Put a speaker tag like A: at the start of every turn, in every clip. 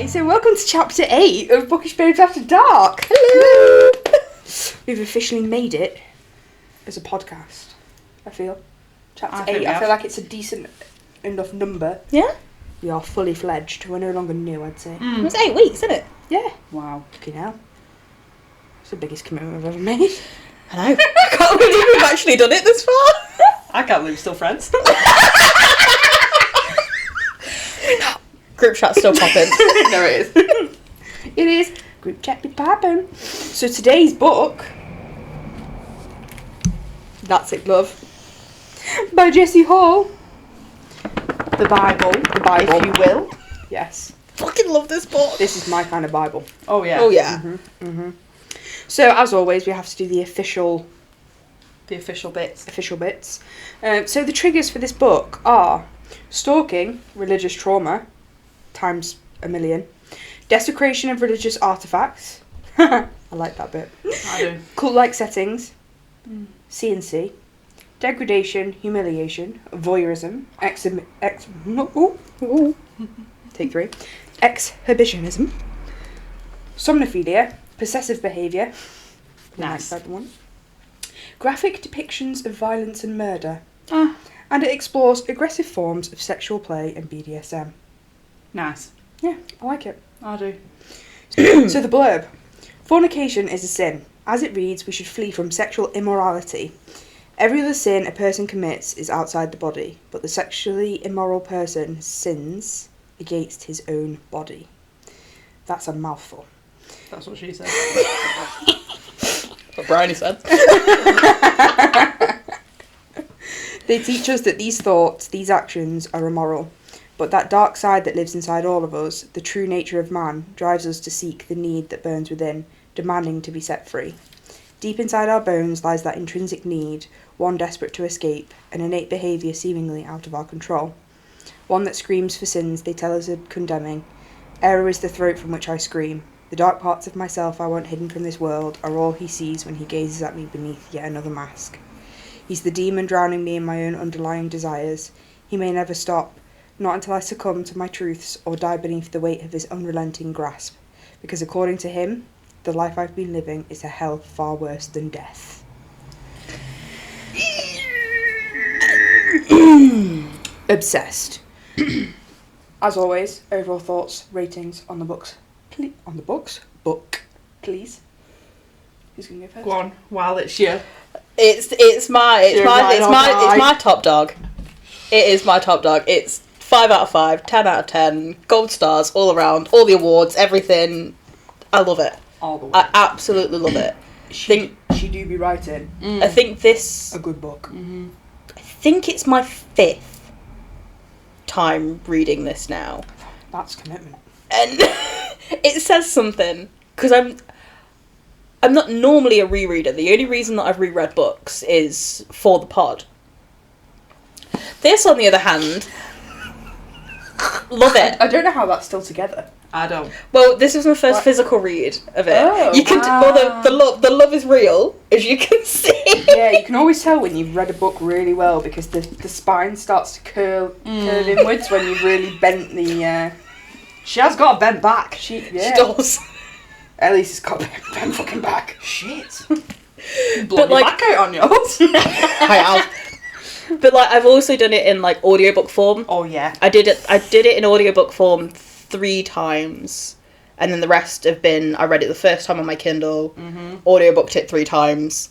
A: guys, and welcome to chapter 8 of Bookish Babes After Dark. Hello! We've officially made it as a podcast, I feel. Chapter 8, I feel like it's a decent enough number.
B: Yeah?
A: We are fully fledged. We're no longer new, I'd say.
B: It was 8 weeks, isn't it?
A: Yeah.
B: Wow.
A: Fucking hell. It's the biggest commitment I've ever made.
B: I know. I can't believe we've actually done it this far. I can't believe we're still friends. Group chat's still popping.
A: No, it is. It is. Group chat be popping. So today's book, That Sik Luv, by Jescie Hall.
B: The Bible, if you will.
A: Yes.
B: Fucking love this book.
A: This is my kind of Bible.
B: Oh yeah. Oh yeah.
A: Mm-hmm. Mm-hmm. So as always, we have to do the official
B: bits.
A: So the triggers for this book are stalking, religious trauma, times a million, desecration of religious artefacts. I like that bit.
B: I do.
A: Cult-like settings, C&C, degradation, humiliation, voyeurism, take 3, exhibitionism, somnophilia, possessive behaviour,
B: Nice.
A: one, graphic depictions of violence and murder, and it explores aggressive forms of sexual play and BDSM.
B: Nice.
A: Yeah, I like it.
B: I do.
A: So the blurb. Fornication is a sin. As it reads, we should flee from sexual immorality. Every other sin a person commits is outside the body, but the sexually immoral person sins against his own body. That's a mouthful.
B: That's what she said. What Bryony said.
A: They teach us that these thoughts, these actions are immoral, but that dark side that lives inside all of us, the true nature of man, drives us to seek the need that burns within, demanding to be set free. Deep inside our bones lies that intrinsic need, one desperate to escape, an innate behaviour seemingly out of our control. One that screams for sins they tell us are condemning. Aero is the throat from which I scream. The dark parts of myself I want hidden from this world are all he sees when he gazes at me beneath yet another mask. He's the demon drowning me in my own underlying desires. He may never stop, not until I succumb to my truths or die beneath the weight of his unrelenting grasp, because according to him, the life I've been living is a hell far worse than death. Obsessed. As always, overall thoughts, ratings on the books. Book, please. Who's gonna go first?
B: Go on, while it's you. It's my top dog. It is my top dog. It's 5 out of 5, 10 out of 10, gold stars all around, all the awards, everything. I love it.
A: All the way.
B: I absolutely love it.
A: She do be writing.
B: I think this.
A: A good book.
B: Mm-hmm. I think it's my 5th time reading this now.
A: That's commitment.
B: And it says something, because I'm not normally a rereader. The only reason that I've reread books is for the pod. This, on the other hand, love it.
A: I don't know how that's still together.
B: I don't. Well, this was my first physical read of it.
A: Oh,
B: you can the love is real, as you can see.
A: Yeah, you can always tell when you've read a book really well because the spine starts to curve inwards when you've really bent the.
B: She has got a bent back. She does.
A: Ellie's has got a bent fucking back. Shit.
B: But like, back out on yours. I have. But like, I've also done it in like audiobook form. Oh yeah. I did it in audiobook form 3 times, and then the rest have been, I read it the first time on my Kindle, audiobooked it 3 times,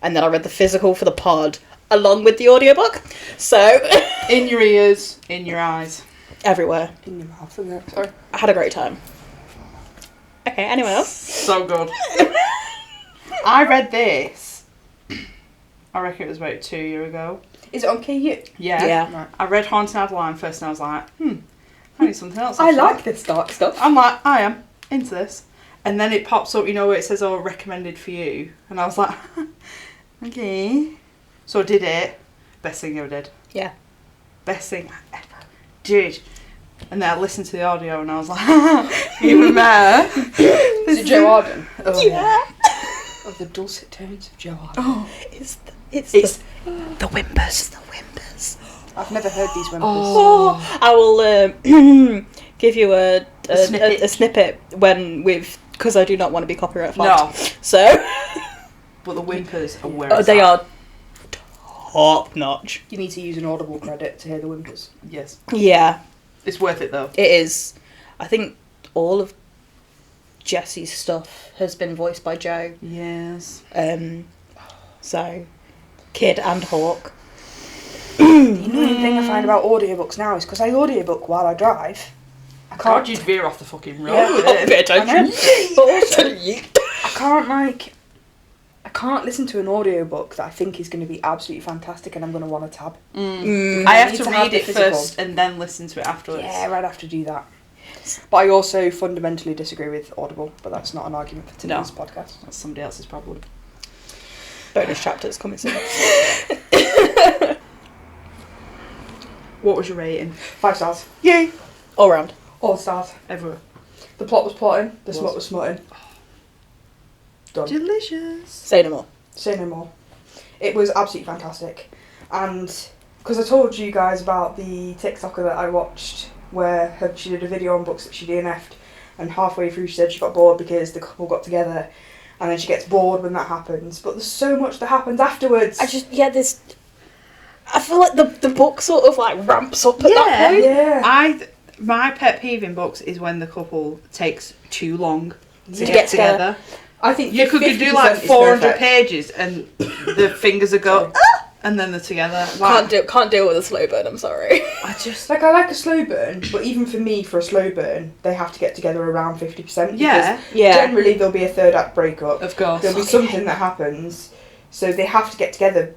B: and then I read the physical for the pod along with the audiobook. So in your ears, in your eyes, everywhere.
A: In your mouth, isn't it? Sorry.
B: I had a great time. Okay, anyone else? So good. I read this, I reckon it was about 2 years ago.
A: Is it on KU?
B: Yeah.
A: Right.
B: I read Haunted Adeline first and I was like, I need something else.
A: I like this dark stuff.
B: I'm like, I am into this. And then it pops up, you know, where it says, oh, recommended for you. And I was like, okay. So I did it. Best thing I ever did. Yeah. Best thing I ever did. And then I listened to the audio and I was like, even better.
A: Is it Joe Arden?
B: Oh, yeah.
A: Oh, the dulcet tones of Joe Arden.
B: Oh, it's the whimpers. The whimpers.
A: I've never heard these whimpers.
B: Oh, I will give you a a snippet when because I do not want to be copyright flagged.
C: No.
B: So.
C: But the whimpers are where
B: they are top notch.
A: You need to use an Audible credit to hear the whimpers.
C: Yes.
B: Yeah.
C: It's worth it though.
B: It is. I think all of Jessie's stuff has been voiced by Joe.
C: Yes.
B: So, Kid and Hawk.
A: The annoying thing I find about audiobooks now is because I audiobook while I drive. I can't.
C: God, you'd veer off the fucking road.
A: Yeah.
C: With it.
A: But also, I can't listen to an audiobook that I think is going to be absolutely fantastic and I'm going to want a tab.
C: I have
A: need
C: to
A: to have
C: read
A: the
C: it
A: physical.
C: first and then listen to it afterwards.
A: Yeah, I'd have to do that. But I also fundamentally disagree with Audible, but that's not an argument for today's podcast.
C: That's somebody else's problem.
B: Bonus chapters coming soon.
C: What was your rating?
A: 5 stars.
C: Yay!
B: All round.
A: All stars.
C: Everywhere.
A: The plot was plotting, the smut was smutting. Done.
C: Delicious.
B: Say no more.
A: Say no more. It was absolutely fantastic. And because I told you guys about the TikToker that I watched where she did a video on books that she DNF'd, and halfway through she said she got bored because the couple got together, and then she gets bored when that happens. But there's so much that happens afterwards.
B: I feel like the book sort of like ramps up at that point.
A: Yeah.
C: My pet peeve in books is when the couple takes too long to
A: Yeah.
C: get together.
A: I think
C: You could do
A: 50%
C: like
A: is
C: 400
A: perfect.
C: pages and the fingers are go, and then they're together. Like,
B: Can't deal with a slow burn. I'm sorry.
C: I just
A: Like, I like a slow burn, but even for me, for a slow burn, they have to get together around 50%.
C: Yeah.
A: Because
B: Yeah.
A: generally there'll be a third act breakup.
C: Of course.
A: There'll be something that happens, so they have to get together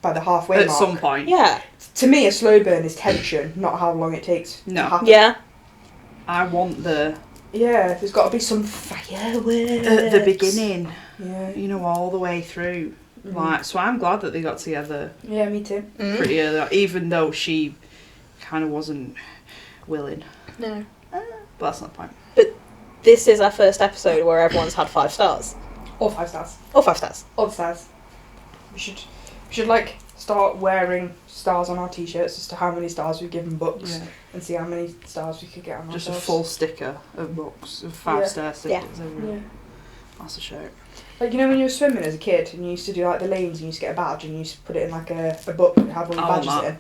A: by the halfway
C: At
A: mark.
C: some point.
B: Yeah.
A: To me, a slow burn is tension, not how long it takes
C: No.
A: to happen.
B: Yeah.
C: I want
A: Yeah, there's got to be some fireworks.
C: at the beginning,
A: Yeah.
C: you know, all the way through. Like, so I'm glad that they got together
A: Yeah, me too.
C: pretty early on, even though she kind of wasn't willing.
B: No.
C: But that's not the point.
B: This is our first episode where everyone's had 5 stars.
A: All 5 stars.
B: Or 5 stars.
A: All stars. We should like start wearing stars on our t-shirts as to how many stars we've given books,
C: Yeah.
A: and see how many stars we could get on
C: Just a
A: ourselves.
C: full sticker of books, of 5-star stickers everywhere.
A: Yeah.
C: That's a shout.
A: Like, you know when you were swimming as a kid and you used to do like the lanes and you used to get a badge and you used to put it in like a book that had all the
C: I want
A: badges
C: that.
A: in.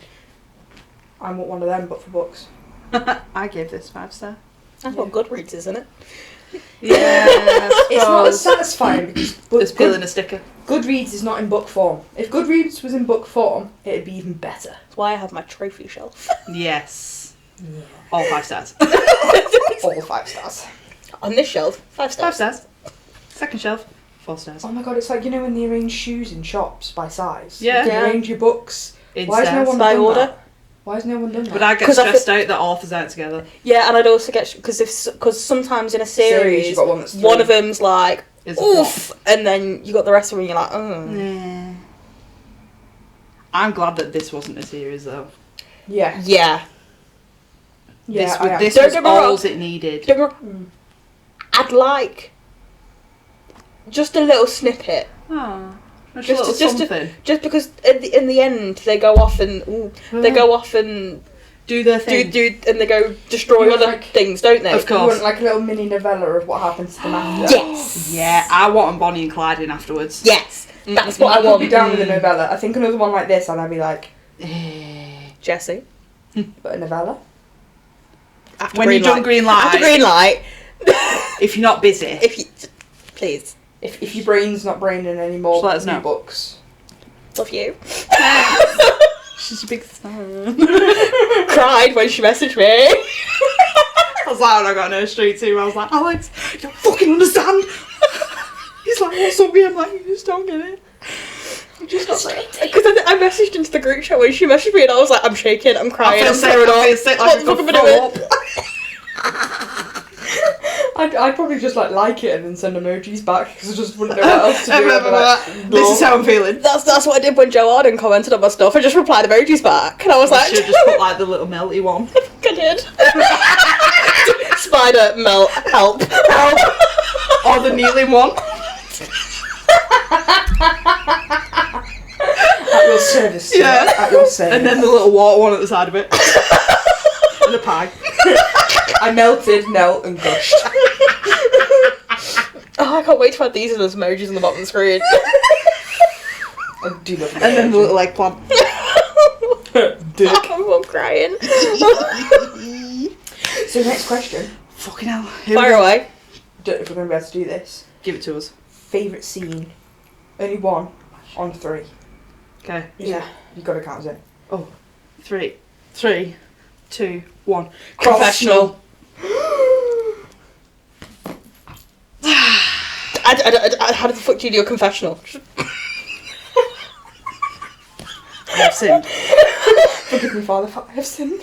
A: I want one of them, but for books.
C: I gave this 5-star.
B: That's what Goodreads is, isn't it?
C: Yeah,
A: It's not as satisfying because
C: Just peeling a sticker.
A: Goodreads is not in book form. If Goodreads was in book form, it'd be even better.
B: That's why I have my trophy shelf.
C: Yes. All 5 stars.
A: All 5 stars.
B: On this shelf, 5
C: 5
B: stars.
C: stars. Second shelf, 4 stars.
A: Oh my god, it's like, you know when they arrange shoes in shops by size?
C: Yeah.
A: You can
B: Yeah.
A: arrange your books.
C: In
A: Why has no
C: stars.
A: one
B: By
A: done
B: order.
A: that? Why has no one done that?
C: But I get
B: 'Cause I
C: stressed out that authors aren't together.
B: Yeah, and I'd also get because sometimes in a series,
A: you've got one that's
B: one
A: three.
B: of them's like
C: Is a
B: oof, and then you got the rest of them. And you're like, oh,
C: Nah. I'm glad that this wasn't a series though.
A: Yeah.
B: yeah.
A: Yeah, I am.
C: This
B: Don't
C: was
B: get me wrong.
C: all it needed.
B: Don't get me wrong, I'd like just a little snippet,
C: Oh,
B: just
C: something.
B: just because in the end they go off and they go off and
C: Do their thing.
B: do and they go destroy
A: You
B: other
A: like-
B: things, don't they?
C: Of
A: You
C: course.
A: want like a little mini novella of what happens to them after?
B: Yes.
C: Yeah, I want Bonnie and Clyde in afterwards.
B: Yes. That's what
A: I
B: I
A: would be
B: want.
A: down with a novella. I think another one like this and I'd be like,
B: Jessie.
A: but a novella?
B: After
C: When
B: green
C: you've done
B: light.
C: green light.
B: After green light.
C: If you're not busy.
B: If you please.
A: If your brain's not braining anymore,
C: Just let us
A: new
C: know.
A: books.
B: Love you.
C: She's a big star.
B: Cried when she messaged me.
C: I was like, when I got on her street too, I was like, Alex, you don't fucking understand. He's like, what's up with you? I'm like, you just don't get it. You just not there.
B: Because I messaged into the group chat when she messaged me and I was like, I'm shaking, I'm crying, I'm
C: sick,
B: throwing
C: I
B: up.
C: feel sick,
B: What
C: like
B: the
C: I
B: fuck am
C: could
B: I
C: throw
B: doing?
A: I'd probably just like it and then send emojis back because I just wouldn't know what else to do. I'd be like,
C: This is how I'm feeling.
B: That's what I did when Joe Arden commented on my stuff. I just replied emojis back and I was like,
C: Should just put like the little melty one.
B: I did. Spider, melt, help.
C: Or the kneeling one.
A: at your service, sir.
C: Yeah.
A: At your service.
C: And then the little water one at the side of it. And a pie.
A: I melted, knelt, and gushed.
B: Oh, I can't wait to have these as emojis on the bottom of the screen.
A: I do love
C: And then the little eggplant. Dick.
B: I'm crying.
A: So next question.
C: Fucking hell.
B: Fire away.
A: Don't know if we're going to be able to do this.
C: Give it to us.
A: Favourite scene. Only one on 3.
C: Okay.
B: Yeah.
A: You've got to count it.
C: Oh. 3, 2, 1.
B: Confessional. How the fuck do you do a confessional?
C: I have sinned.
A: Forgive me, Father, I have sinned.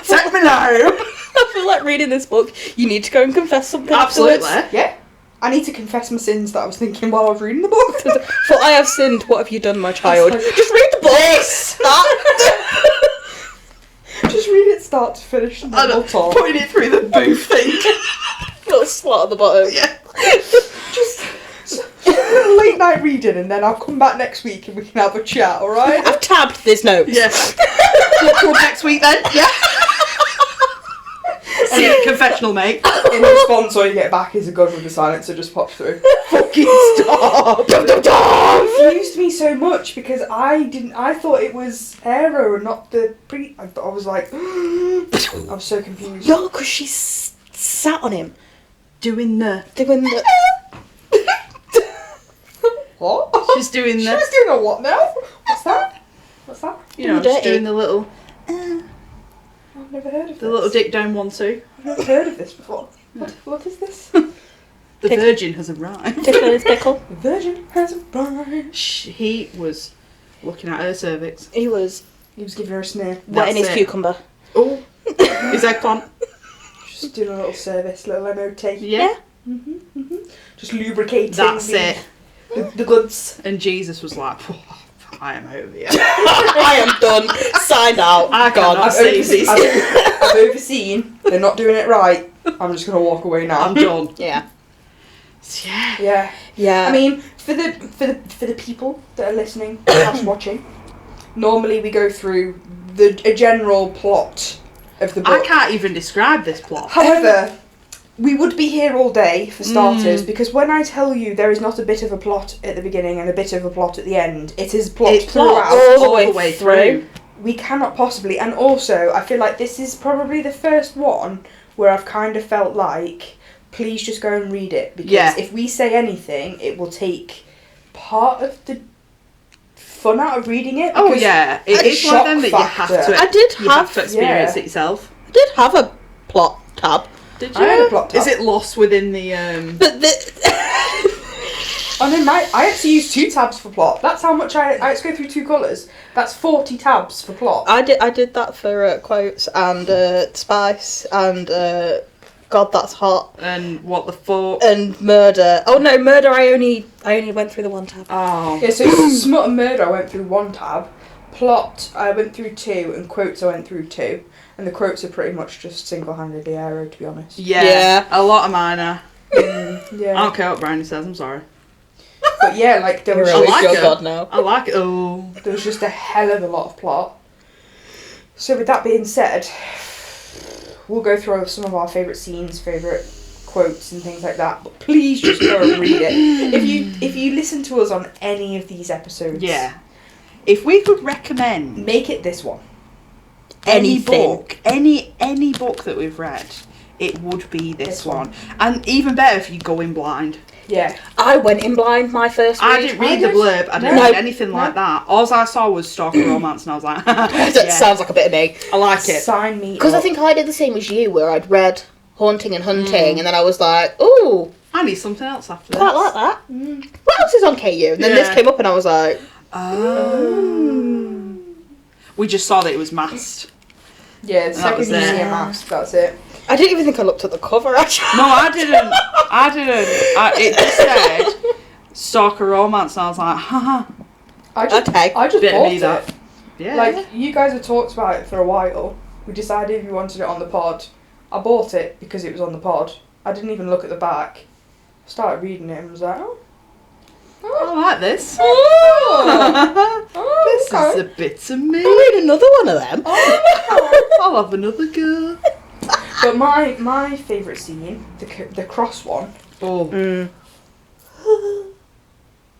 C: Take me now.
B: I feel like reading this book, you need to go and confess something
C: Absolutely.
B: afterwards.
A: Yeah. I need to confess my sins that I was thinking while I was reading the book.
B: For I have sinned, what have you done, my child? Just read the book!
A: Just read it start to finish and then we'll talk.
C: Putting it through the booth thing.
B: Little slot at the bottom.
C: Yeah.
A: Just late night reading and then I'll come back next week and we can have a chat, alright?
B: I've tabbed this note.
C: Yeah. Till next week then. Yeah. See you at confessional, mate.
A: In response, all you get back is a God with the silencer just pops through. Fucking stop! It confused me so much because I thought it was Aero and not the I was like, I was so confused.
B: No, because she's sat on him.
C: Doing the...
A: What?
C: She's doing the...
A: She was doing a what now? What's that? What's that?
C: You know, just doing the little...
A: I've never heard of this.
C: The little dick down 1, 2.
A: I've never heard of this before. What is this?
C: The Virgin has arrived.
B: Tickle pickle.
A: The Virgin has arrived.
C: He was looking at her cervix.
B: He was
A: He was giving her a sneer.
B: wetting his
C: it.
B: cucumber.
C: Oh, his eggplant.
A: Just doing a little service, little MOT.
C: Yeah.
A: Just lubricating.
C: That's it.
A: The goods.
C: And Jesus was like, oh, I am over here.
B: I am done. Signed out.
C: I cannot see this.
A: I've overseen. They're not doing it right. I'm just gonna walk away now.
C: I'm done.
B: Yeah.
A: Yeah.
B: Yeah.
A: I mean, for the people that are listening / watching, normally we go through a general plot of the book.
C: I can't even describe this plot.
A: However, we would be here all day for starters because when I tell you there is not a bit of a plot at the beginning and a bit of a plot at the end, it is plot throughout.
B: all the way through.
A: We cannot possibly, and also I feel like this is probably the first one where I've kind of felt like, please just go and read it because if we say anything, it will take part of the fun out of reading it.
C: Oh yeah, it is one of them that you have to.
B: I did have
C: to experience it yourself.
B: I did have a plot tab.
C: Did you?
A: I had a plot tab.
C: Is it lost within the?
B: But
A: I mean, I had to use 2 tabs for plot. That's how much I had to go through 2 colours. That's 40 tabs for plot.
B: I did that for quotes and spice and God that's hot
C: And what the fuck?
B: and murder. Oh no, murder! I only went through the 1 tab.
C: Oh.
A: Yeah, so smut and murder I went through 1 tab. Plot I went through 2 and quotes I went through 2. And the quotes are pretty much just single-handedly Aero, to be honest.
C: Yeah. A lot of mine are. I
A: Yeah.
C: don't care what Brownie says. I'm sorry.
A: But yeah, like there was,
C: I like
B: your
C: it.
B: God now.
C: I like it. Oh.
A: there was just a hell of a lot of plot. So with that being said, we'll go through some of our favourite scenes, favourite quotes and things like that. But please just go and read it. If you listen to us on any of these episodes,
C: Yeah. If we could recommend
A: make it this one.
C: any
B: Anything.
C: book, any book that we've read, it would be this one. And even better if you go in blind.
A: Yeah.
B: I went in blind my first read.
C: I didn't read the blurb. I didn't
B: No.
C: read anything like that. All I saw was Stalker Romance, and I was like,
B: That
C: yeah,
B: sounds like a bit of me.
C: I like it.
A: Sign me
B: Because I
A: up.
B: think I did the same as you, where I'd read Haunting and Hunting, and then I was like, ooh,
C: I need something else after this.
B: quite like that. What else is on KU? And then this
C: Yeah.
B: came up, and I was like,
C: Oh. We just saw that it was masked.
A: Yeah, the
C: That
A: second
C: was
A: you
C: it.
A: see a mask, that's it.
B: I didn't even think I looked at the cover, actually.
C: No, I didn't. It just said Stalker Romance, and I was like, haha.
A: I just
B: Okay.
A: I just
C: Bit of
A: bought
C: me,
A: it.
C: that. Yeah.
A: Like, you guys have talked about it for a while. We decided we wanted it on the pod. I bought it because it was on the pod. I didn't even look at the back. I started reading it and was like,
C: I like this.
A: oh,
C: This
A: okay.
C: is a bit of me.
B: I'll read another one of them.
C: I'll have another go.
A: But my favourite scene, the cross one.
C: Oh.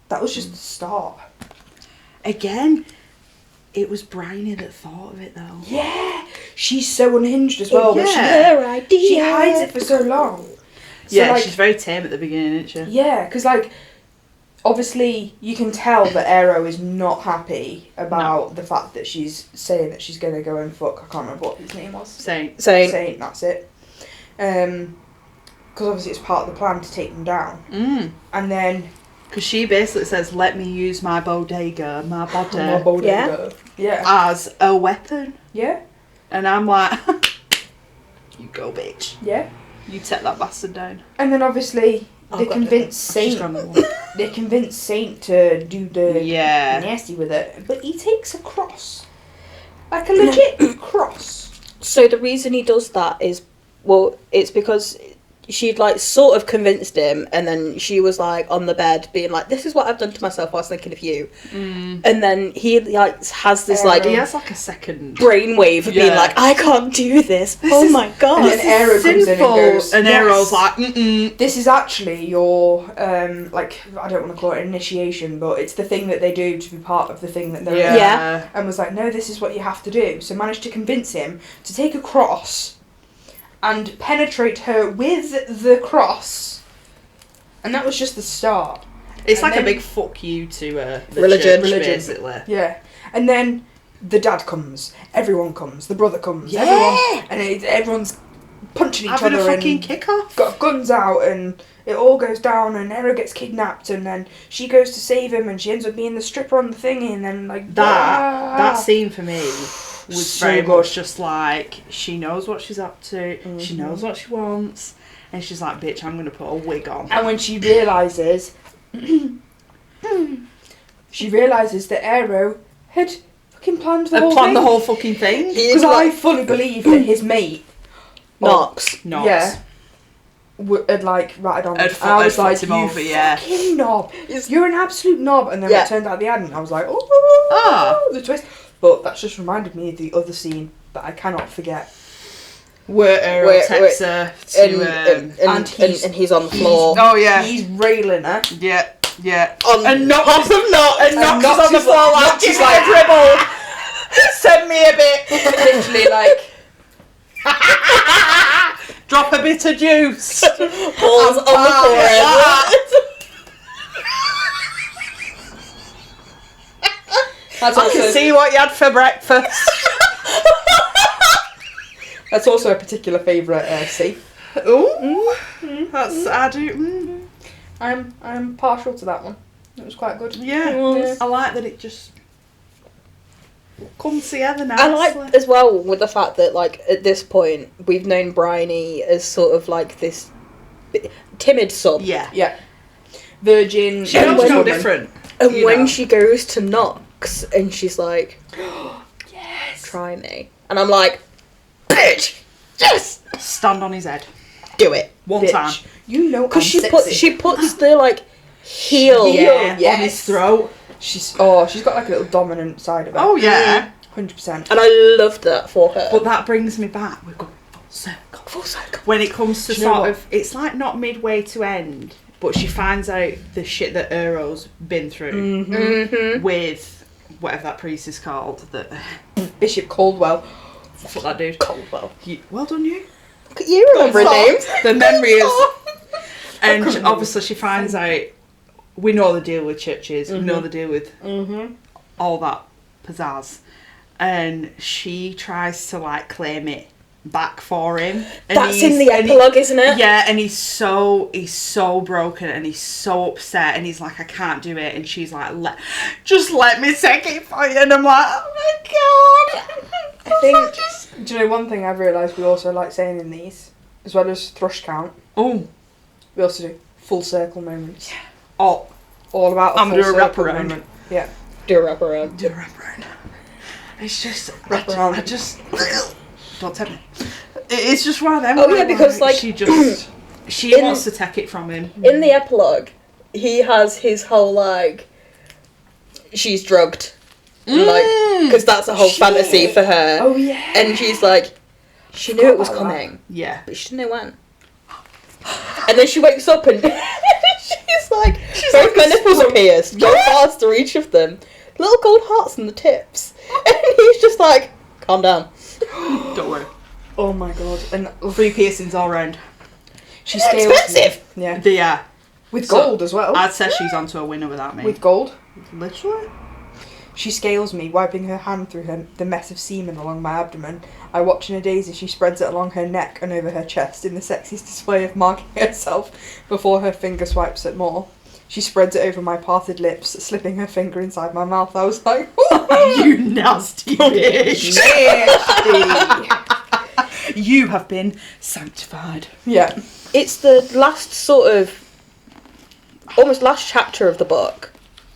A: That was just the start.
C: Again, it was Bryony that thought of it though.
A: Yeah, she's so unhinged as well.
C: Yeah.
A: But
B: Her idea.
A: she hides it for so long. So,
C: Yeah,
A: like,
C: she's very tame at the beginning, isn't she?
A: Yeah, because like, obviously you can tell that Aero is not happy about the fact that she's saying that she's gonna go and fuck. I can't remember what his name was.
C: Saint.
A: Saint. That's it. Because obviously it's part of the plan to take them down. And then.
C: Because she basically says, "Let me use my bodega, my
A: My
C: body,
A: bodega. Yeah.
C: as a weapon."
A: Yeah.
C: And I'm like, "You go, bitch.
A: Yeah.
C: You take that bastard down."
A: And then obviously they convince
C: She's
A: Saint.
C: gone at one.
A: They convince Saint to do the
C: Yeah.
A: nasty with it, but he takes a cross, like a legit cross.
B: So the reason he does that is, well, it's because she'd like sort of convinced him, and then she was like on the bed being like, "This is what I've done to myself. I was thinking of you." And then he like has this like
C: He has like a second
B: brainwave of being like, "I can't do this. Oh my god!"
A: And then Aero comes in and goes,
C: and
A: "Yes,
C: Aero's like, "Mm-mm."
A: This is actually your like, I don't want to call it initiation, but it's the thing that they do to be part of the thing that they're in."
B: Yeah.
A: And was like, "No, this is what you have to do." So managed to convince him to take a cross and penetrate her with the cross, and that was just the start.
C: It's
A: And
C: like
A: then-
C: a big fuck you to the
B: Religion.
C: church, basically.
A: Yeah, and then the dad comes, everyone comes, the brother comes,
C: Yeah.
A: everyone, and everyone's punching each
C: Having
A: other
C: a fucking
A: and
C: kick off.
A: got guns out, and it all goes down, and Aero gets kidnapped, and then she goes to save him, and she ends up being the stripper on the thingy, and then like
C: That scene for me was
A: So
C: very
A: good.
C: much just like, she knows what she's up to, she knows what she wants, and she's like, "Bitch, I'm gonna put a wig on."
A: And when she realises, that Aero had fucking planned the
C: And
A: whole
C: planned
A: thing.
C: the whole fucking thing.
A: Because I fully believe that his mate,
B: Knox.
C: Knox.
A: yeah, had like ratted on.
C: Had
A: And I was
C: fucked
A: like,
C: him
A: "You
C: over, yeah."
A: fucking knob! You're an absolute knob." And then
B: Yeah.
A: it turned out they hadn't. I was like, "Oh, the twist!" But that's just reminded me of the other scene that I cannot forget.
C: Where Aero takes her to...
B: And he's on the floor.
C: oh, yeah.
A: He's railing her.
C: Yeah, yeah.
B: On
C: Knox
B: top of Knox.
C: And Knox is on the
A: is
C: floor
A: like-
C: like,
A: Knox is
C: "Give me a
A: like-
C: dribble. Send me a bit.
A: Literally like,
C: Drop a bit of juice."
B: Balls on the forehead.
A: that's
C: I can
A: also,
C: see what you had for breakfast.
A: that's also a particular favourite scene.
C: Ooh. That's... I do...
A: I'm partial to that one. It was quite good.
C: Yeah. I like that it just comes together nicely.
B: I like as well with the fact that like at this point we've known Bryony as sort of like this timid sub.
C: Yeah.
A: Yeah. Virgin.
C: She knows no
A: woman.
C: different.
B: And
C: you
B: when
C: know.
B: she goes to Knox and she's like,
A: Yes.
B: "Try me," and I'm like, "Bitch, yes,
C: Stand on his head.
B: do it."
C: One
A: Bitch.
C: time.
A: You know,
B: Because
A: I'm
B: she
A: sexy.
B: puts the like heel.
C: Yeah.
A: yes.
C: On his throat.
A: She's got like a little dominant side of her.
C: Oh, yeah.
A: 100%.
B: And I loved that for her.
C: But that brings me back. We've got full circle. When it comes to
A: Do you know
C: sort
A: what?
C: of... It's like not midway to end, but she finds out the shit that Aero's been through
B: Mm-hmm.
C: with whatever that priest is called. That
A: Bishop Caldwell.
C: Fuck that dude.
B: Caldwell.
C: Well done, you.
B: Look at you remembering names.
C: The memory is... And
A: couldn't
C: obviously she finds out... We know the deal with churches. We know the deal with all that pizzazz. And she tries to, like, claim it back for him. And
B: That's in the epilogue, isn't it?
C: Yeah, and he's so broken and he's so upset and he's like, "I can't do it." And she's like, just let me take it for you. And I'm like, "Oh my god."
A: I think, do you know one thing I've realised we also like saying in these, as well as thrush count,
C: Oh.
A: we also do full circle moments.
C: Oh.
A: All about a
C: I'm
A: full
C: doing a
A: circle
C: wraparound.
A: moment. Yeah.
B: Do a wraparound.
C: Do a wraparound. It's just...
A: Wrap around.
C: I just... Don't tell me. It's just one of them.
B: Oh,
C: where,
B: yeah, because, like,
C: she just... She
B: in-
C: wants to take it from him.
B: In the epilogue, he has his whole like, she's drugged, like, because that's a whole fantasy for her.
A: Oh yeah.
B: And she's like, She knew it was coming.
C: Yeah.
B: But she didn't know when. And then she wakes up and she's like, both my nipples are pierced. Go faster, each of them. Little gold hearts in the tips. And he's just like, calm down.
C: Don't worry.
A: Oh my god. And
C: 3 piercings all round.
A: She scales
B: expensive.
A: me. Yeah.
C: Yeah.
A: With gold as well.
C: I'd say she's onto a winner without me.
A: With gold.
C: Literally.
A: She scales me, wiping her hand through the mess of semen along my abdomen. I watch in a daze as she spreads it along her neck and over her chest in the sexiest display of marking herself before her finger swipes at more. She spreads it over my parted lips, slipping her finger inside my mouth. I was like,
C: you nasty bitch.
A: Nasty.
C: You have been sanctified.
A: Yeah.
B: It's the last sort of, almost last chapter of the book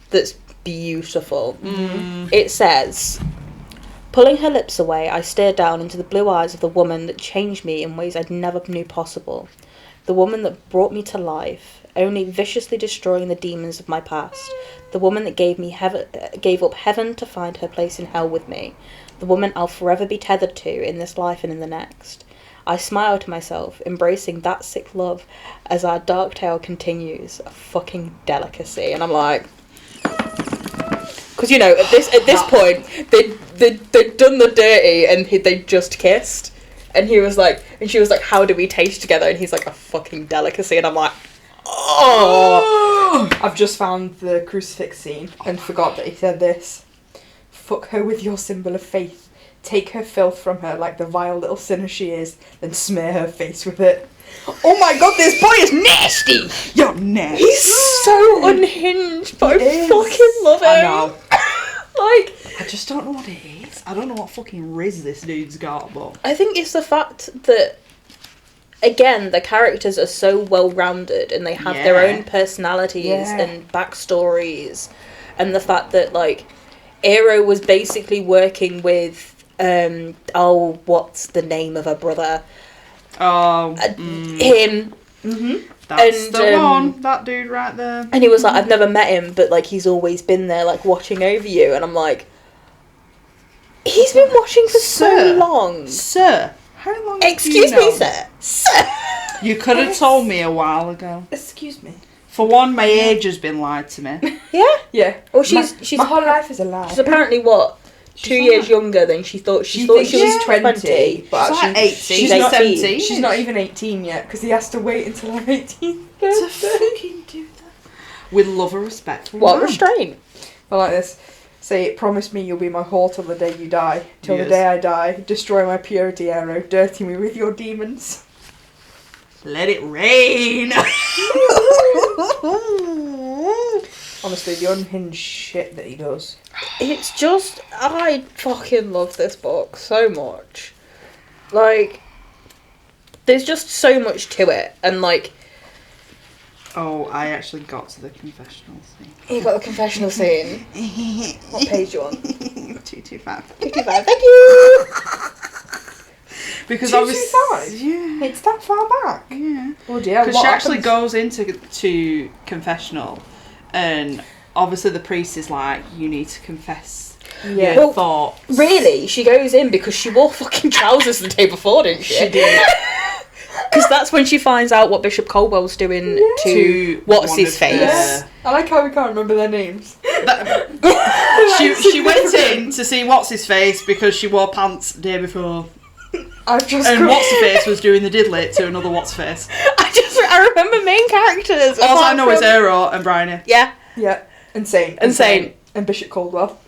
B: that's beautiful. It says, pulling her lips away, I stared down into the blue eyes of the woman that changed me in ways I'd never knew possible. The woman that brought me to life, only viciously destroying the demons of my past. The woman that gave up heaven to find her place in hell with me. The woman I'll forever be tethered to in this life and in the next. I smile to myself, embracing that sick love as our dark tale continues. A fucking delicacy. And I'm like, because, you know, at this point, they'd done the dirty and they just kissed. And she was like, how do we taste together? And he's like, a fucking delicacy. And I'm like, oh!
A: I've just found the crucifix scene and forgot that he said this. Fuck her with your symbol of faith. Take her filth from her like the vile little sinner she is, then smear her face with it. Oh my god, this boy is nasty!
C: You're nasty.
B: He's so unhinged, but I fucking love him.
C: I know.
B: Like,
C: I just don't know what it is. I don't know what fucking riz this dude's got, but
B: I think it's the fact that, again, the characters are so well-rounded and they have their own personalities and backstories, and the fact that, like, Aero was basically working with, what's the name of her brother? Him.
C: That's the one. That dude right there.
B: And he was like, I've never met him, but, like, he's always been there, like, watching over you. And I'm like, he's been watching for so long.
C: Sir, how long
B: Excuse me, sir. Sir.
C: You could have told me a while ago.
A: Excuse me.
C: For one, my age has been lied to me.
B: Yeah?
A: Yeah.
B: Well, she's
A: my whole life is a lie.
B: She's apparently, what, 2 years younger than she thought she was
A: 20, but
C: she's like 18.
B: She's not
C: 17.
A: She's not even 18 yet, because he has to wait until I'm 18.
C: To fucking do that. With love and respect.
B: What restraint?
A: I like this. Say, promise me you'll be my whore till the day you die. Till the day I die. Destroy my purity, Aero. Dirty me with your demons.
C: Let it rain.
A: Honestly, the unhinged shit that he does.
B: It's just, I fucking love this book so much. Like, there's just so much to it, and like...
C: Oh, I actually got to the confessional scene.
B: You got the confessional scene. What page you on?
C: 225.
B: 225, thank you!
C: Because
A: 225?
C: obviously... Yeah.
A: It's that far back?
C: Yeah.
A: Oh dear.
C: Because she actually goes into confessional, and obviously the priest is like, you need to confess your thoughts.
B: Really? She goes in because she wore fucking trousers the day before, didn't she?
C: She did.
B: Because that's when she finds out what Bishop Caldwell's doing to what's his face.
A: Yeah. I like how we can't remember their names.
C: She went in to see what's his face because she wore pants the day before. And what's his face was doing the diddly to another what's face.
B: I remember main characters.
C: All I know is Aero and Bryony.
B: Yeah.
A: Yeah. Insane. And Bishop Caldwell.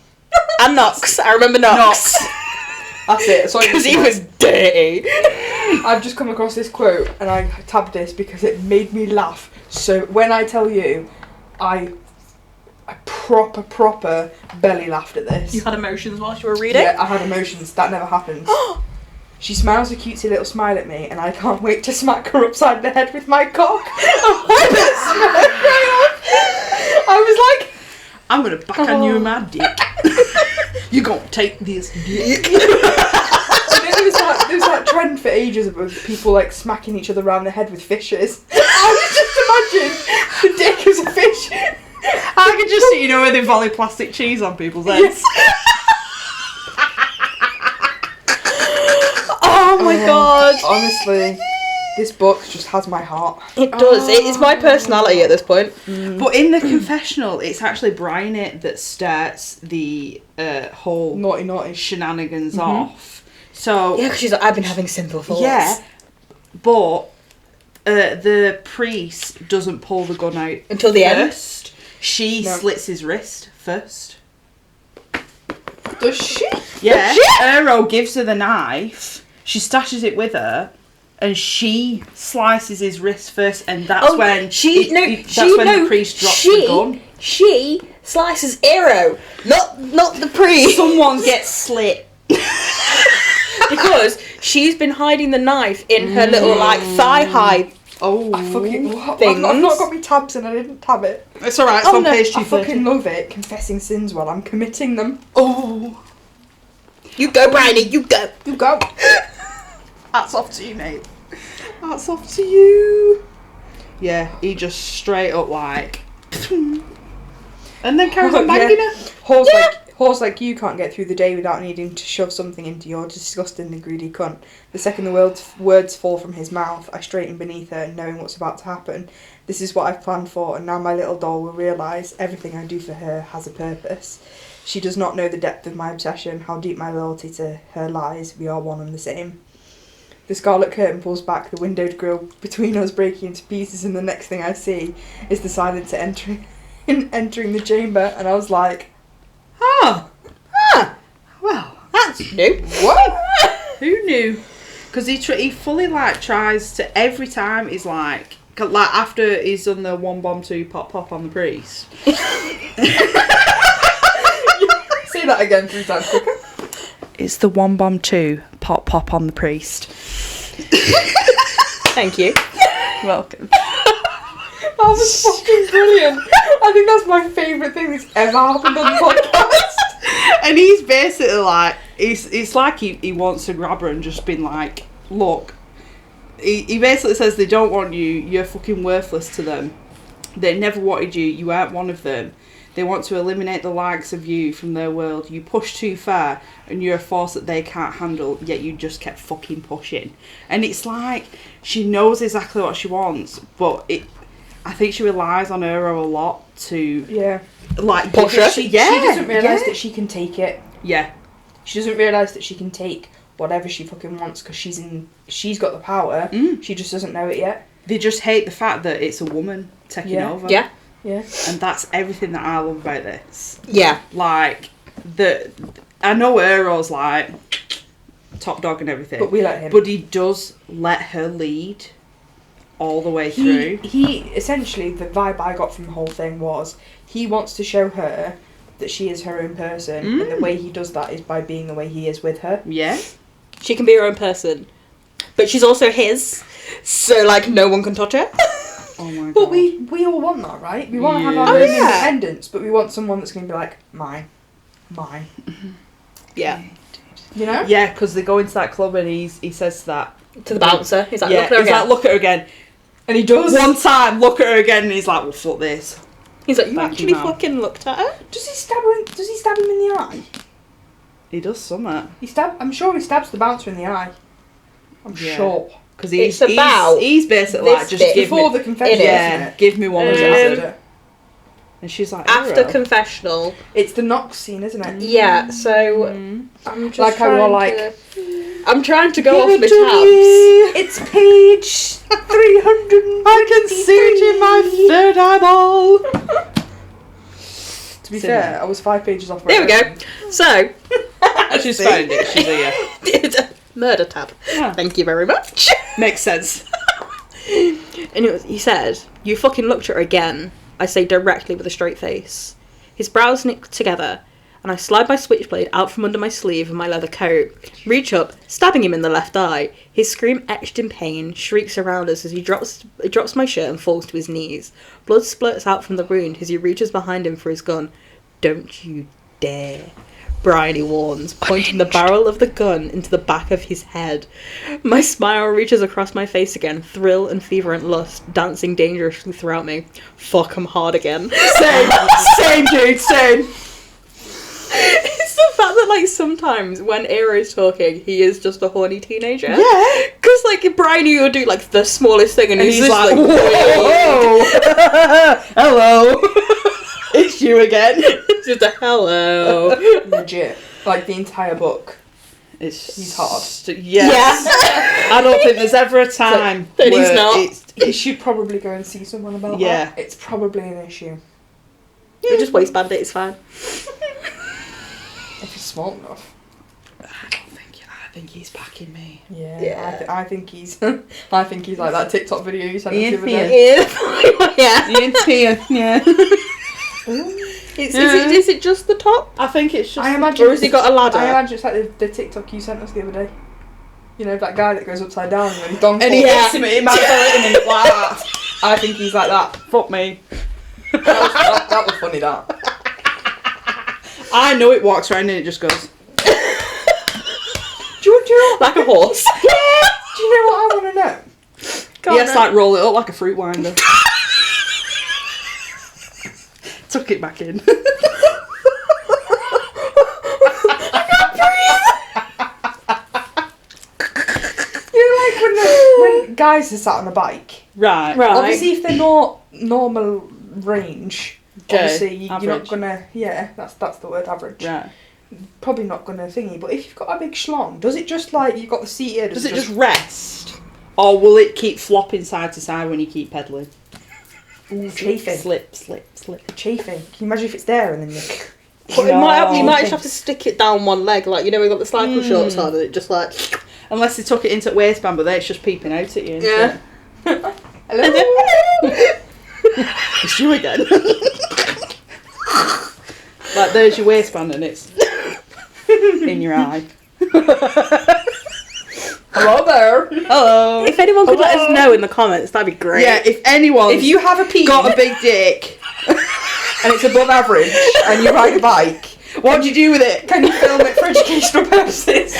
B: And Knox. I remember Knox.
A: That's it.
B: Because he was dirty.
A: I've just come across this quote and I tabbed this because it made me laugh. So when I tell you, I proper belly laughed at this.
B: You had emotions whilst you were reading?
A: Yeah, I had emotions. That never happens. She smiles a cutesy little smile at me and I can't wait to smack her upside the head with my cock. I was like...
C: I'm going to back on you with my dick. You gonna take this dick.
A: There was that trend for ages of people like smacking each other around the head with fishes. I was just imagine the dick as a fish.
C: I could just see, where they volley plastic cheese on people's heads.
B: Oh Oh my god.
A: Honestly, this book just has my heart.
B: It does. It is my personality at this point.
C: But in the confessional, it's actually Bryony that starts the whole
A: Naughty.
C: shenanigans off. So
B: Yeah, because she's like, I've been having simple thoughts.
C: yeah, but the priest doesn't pull the gun out
B: Until the end.
C: first. She slits his wrist first.
A: Does she?
C: Yeah, Aero gives her the knife. She stashes it with her, and she slices his wrist first, and that's when the priest drops the gun.
B: She slices Aero, not the priest.
C: Someone gets slit.
B: Because she's been hiding the knife in her little thigh high.
A: Oh, I fucking I've not got my tabs and I didn't tab it.
C: It's alright, it's on page 230.
A: I fucking love it. Confessing sins while I'm committing them.
C: Oh.
B: You go, Bryony, you go.
A: You go.
C: Hats off to you, mate. Hats off to you. Yeah, he just straight up like... and then carries on banging her.
A: Horse like you can't get through the day without needing to shove something into your disgustingly greedy cunt. The second the words fall from his mouth, I straighten beneath her, knowing what's about to happen. This is what I've planned for, and now my little doll will realise everything I do for her has a purpose. She does not know the depth of my obsession, how deep my loyalty to her lies. We are one and the same. The scarlet curtain pulls back, the windowed grille between us breaking into pieces, and the next thing I see is the silencer entering the chamber, and I was like,
C: well,
B: That's new.
C: what? Who knew? Because he fully tries to, every time he's like after he's done the 1 bomb 2 pop on the priest.
A: say that again 3 times quicker.
C: It's the 1 bomb 2 pop on the priest.
B: Thank you.
C: Welcome.
A: That was fucking brilliant. I think that's my favourite thing that's ever happened on the podcast.
C: And he's basically like, it's like he wants to grab her and just been like, look, he basically says they don't want you, you're fucking worthless to them. They never wanted you, you aren't one of them. They want to eliminate the likes of you from their world. You push too far and you're a force that they can't handle, yet you just kept fucking pushing. And it's like, she knows exactly what she wants, but I think she relies on Aero a lot to
B: push her.
A: She doesn't realise that she can take it.
C: Yeah.
A: She doesn't realise that she can take whatever she fucking wants because she's got the power. She just doesn't know it yet.
C: They just hate the fact that it's a woman taking over.
B: Yeah.
A: Yeah.
C: And that's everything that I love about this.
B: Yeah.
C: Like, I know Aero's like top dog and everything.
A: But we let him.
C: But he does let her lead all the way through.
A: He essentially, the vibe I got from the whole thing was he wants to show her that she is her own person, and the way he does that is by being the way he is with her.
C: Yeah.
B: She can be her own person, but she's also his, so like no one can touch her.
C: Oh my god.
A: But we all want that, right? We want to have our own independence, but we want someone that's going to be like, mine.
B: Yeah.
A: You know?
C: Yeah, because they go into that club and he says that
B: To the bouncer, he's like,
C: yeah,
B: look at her
C: he's
B: again.
C: like, look at her again.
A: And he does.
C: One time, look at her again, and he's like, well, fuck this.
B: He's like, you
C: Thank
B: actually
C: you, ma'am.
B: fucking looked at her?
A: Does he stab him in the eye?
C: He does something.
A: I'm sure he stabs the bouncer in the eye. I'm sure.
C: Because
B: It's about
C: he's basically like,
B: this
C: just
B: bit.
C: give
A: Before
C: me,
A: the confession, isn't
C: yeah,
A: it?
C: give me one of
A: After.
C: And she's like,
B: After
C: Aero.
B: confessional.
A: It's the Knox scene, isn't it?
B: Yeah, so I'm just
A: Like how you're
B: trying
A: like,
B: to... I'm trying to go
A: Give
B: off my
A: it to
B: tabs.
A: me. It's page 300.
C: I can see it in my third eyeball.
A: To be fair, I was 5 pages off.
B: There we go. So,
C: She's found it. She's here.
B: murder tab.
C: Yeah.
B: Thank you very much.
C: Makes sense.
B: And he said, you fucking looked at her again. I say directly with a straight face. His brows knit together, and I slide my switchblade out from under my sleeve of my leather coat, reach up, stabbing him in the left eye. His scream, etched in pain, shrieks around us as he drops my shirt and falls to his knees. Blood splurts out from the wound as he reaches behind him for his gun. Don't you dare, Bryony warns, pointing the barrel of the gun into the back of his head. My smile reaches across my face again, thrill and fever and lust dancing dangerously throughout me. Fuck, I'm hard again.
C: Same, dude, same.
B: It's the fact that, like, sometimes when Aero's talking, he is just a horny teenager.
C: Yeah.
B: Because, like, Bryony will do, like, the smallest thing and he's just like,
C: whoa. Hello. It's you again.
B: It's just a hello.
A: Legit. Like, the entire book. He's hard.
C: Yes. I don't think there's ever a time
B: that he's not.
A: You should probably go and see someone about that. It's probably an issue.
B: You just waistband it, it's fine.
A: If he's small enough.
C: I think he's backing me.
A: Yeah. I think he's I think he's like that TikTok video you sent us the other
B: day. Yeah.
C: Ian's here. Yeah.
B: Is it just the top?
C: I think it's just.
A: I imagine.
B: Or has he got a ladder?
A: I imagine it's like the TikTok you sent us the other day. You know, that guy that goes upside down when he's done.
C: And he hits him in like that.
A: I think he's like that.
C: Fuck me.
A: That was funny, that.
C: I know it walks around and it just goes.
A: Do you know
B: like a horse?
A: Yeah. Do you know what I want to know?
C: Yes, like roll it up like a fruit winder. Tuck it back in.
A: When guys are sat on a bike,
C: right.
A: Obviously, if they're not normal range, obviously you're
C: average.
A: not gonna. Yeah, that's the word, average.
C: Right.
A: Probably not gonna thingy. But if you've got a big schlong, does it just like you've got the seat here?
C: Does it just rest, or will it keep flopping side to side when you keep pedaling?
A: Ooh, chafing.
C: Slip.
A: Chafing. Can you imagine if it's there and then you?
B: But you might just have to stick it down one leg, like, you know, we've got the cycle shorts on and it just like...
C: Unless they tuck it into the waistband, but then it's just peeping out at you.
B: Yeah.
A: Hello.
C: It's you again. Like, there's your waistband and it's in your eye.
A: Hello there.
C: Hello.
B: If anyone could let us know in the comments, that'd be great.
C: Yeah, if anyone...
A: If you have a peen
C: got a big dick
A: and it's above average and you ride a bike,
C: what do you do with it?
A: can you film it for educational purposes?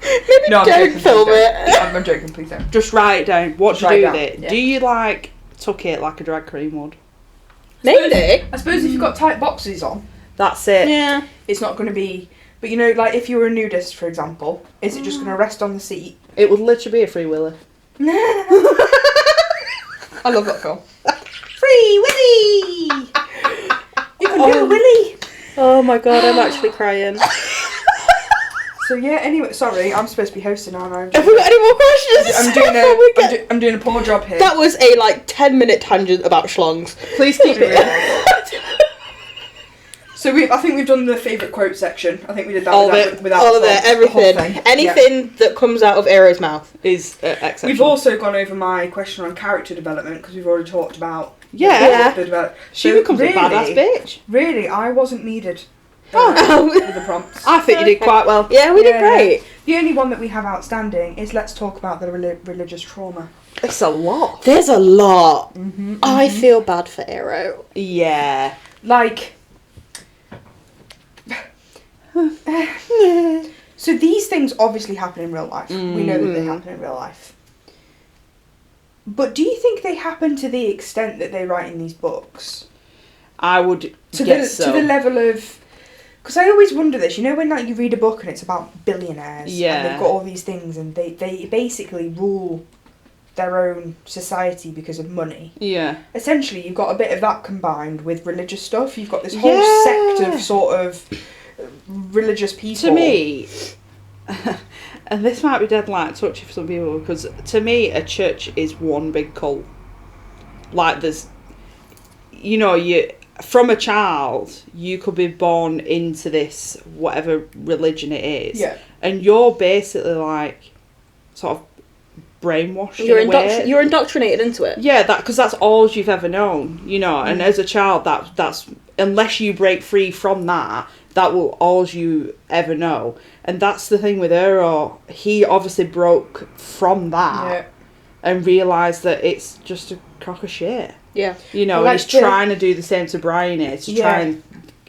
B: Maybe don't film it.
A: I'm joking, please don't.
C: Just write it down. What do you do with it?
A: Yeah.
C: Do you, like, tuck it like a drag queen would?
B: Maybe.
A: I suppose if you've got tight boxes on,
C: That's it.
B: Yeah.
A: it's not going to be... But, you know, like, if you were a nudist, for example, is it just going to rest on the seat?
C: It would literally be a free willy.
A: I love that film. Free Willy! You can do a Willy!
B: Oh my god, I'm actually crying.
A: So, yeah, anyway, sorry, I'm supposed to be hosting now.
B: Have we got any more questions?
A: I'm doing a poor job here.
B: That was a, like, 10-minute tangent about schlongs.
C: Please keep it real.
A: So I think we've done the favourite quote section. I think we did that
B: All
A: without
B: of it, everything. Anything that comes out of Aero's mouth
C: is exceptional.
A: We've also gone over my question on character development because we've already talked about...
B: Yeah.
C: She becomes a badass bitch.
A: Really, I wasn't needed with the prompts.
C: I think you did quite well.
B: Yeah, we did great.
A: The only one that we have outstanding is let's talk about the religious trauma.
C: It's a lot.
B: There's a lot. I feel bad for Aero.
C: Yeah.
A: Like... So these things obviously happen in real life. We know that they happen in real life. But do you think they happen to the extent that they write in these books?
C: I would guess so.
A: To the level of... Because I always wonder this. You know when like you read a book and it's about billionaires and they've got all these things and they basically rule their own society because of money.
C: Yeah.
A: Essentially, you've got a bit of that combined with religious stuff. You've got this whole sect of sort of... religious people.
C: To me, and this might be dead like touchy for some people, because to me a church is one big cult. Like there's, you know, from a child you could be born into this whatever religion it is, and you're basically like sort of brainwashed.
B: You're indoctrinated into it.
C: Yeah, because that's all you've ever known, you know. And as a child, that's unless you break free from that will all you ever know. And that's the thing with Aero. He obviously broke from that and realised that it's just a crock of shit.
B: Yeah.
C: You know, and he's trying to do the same to Bryony, to try and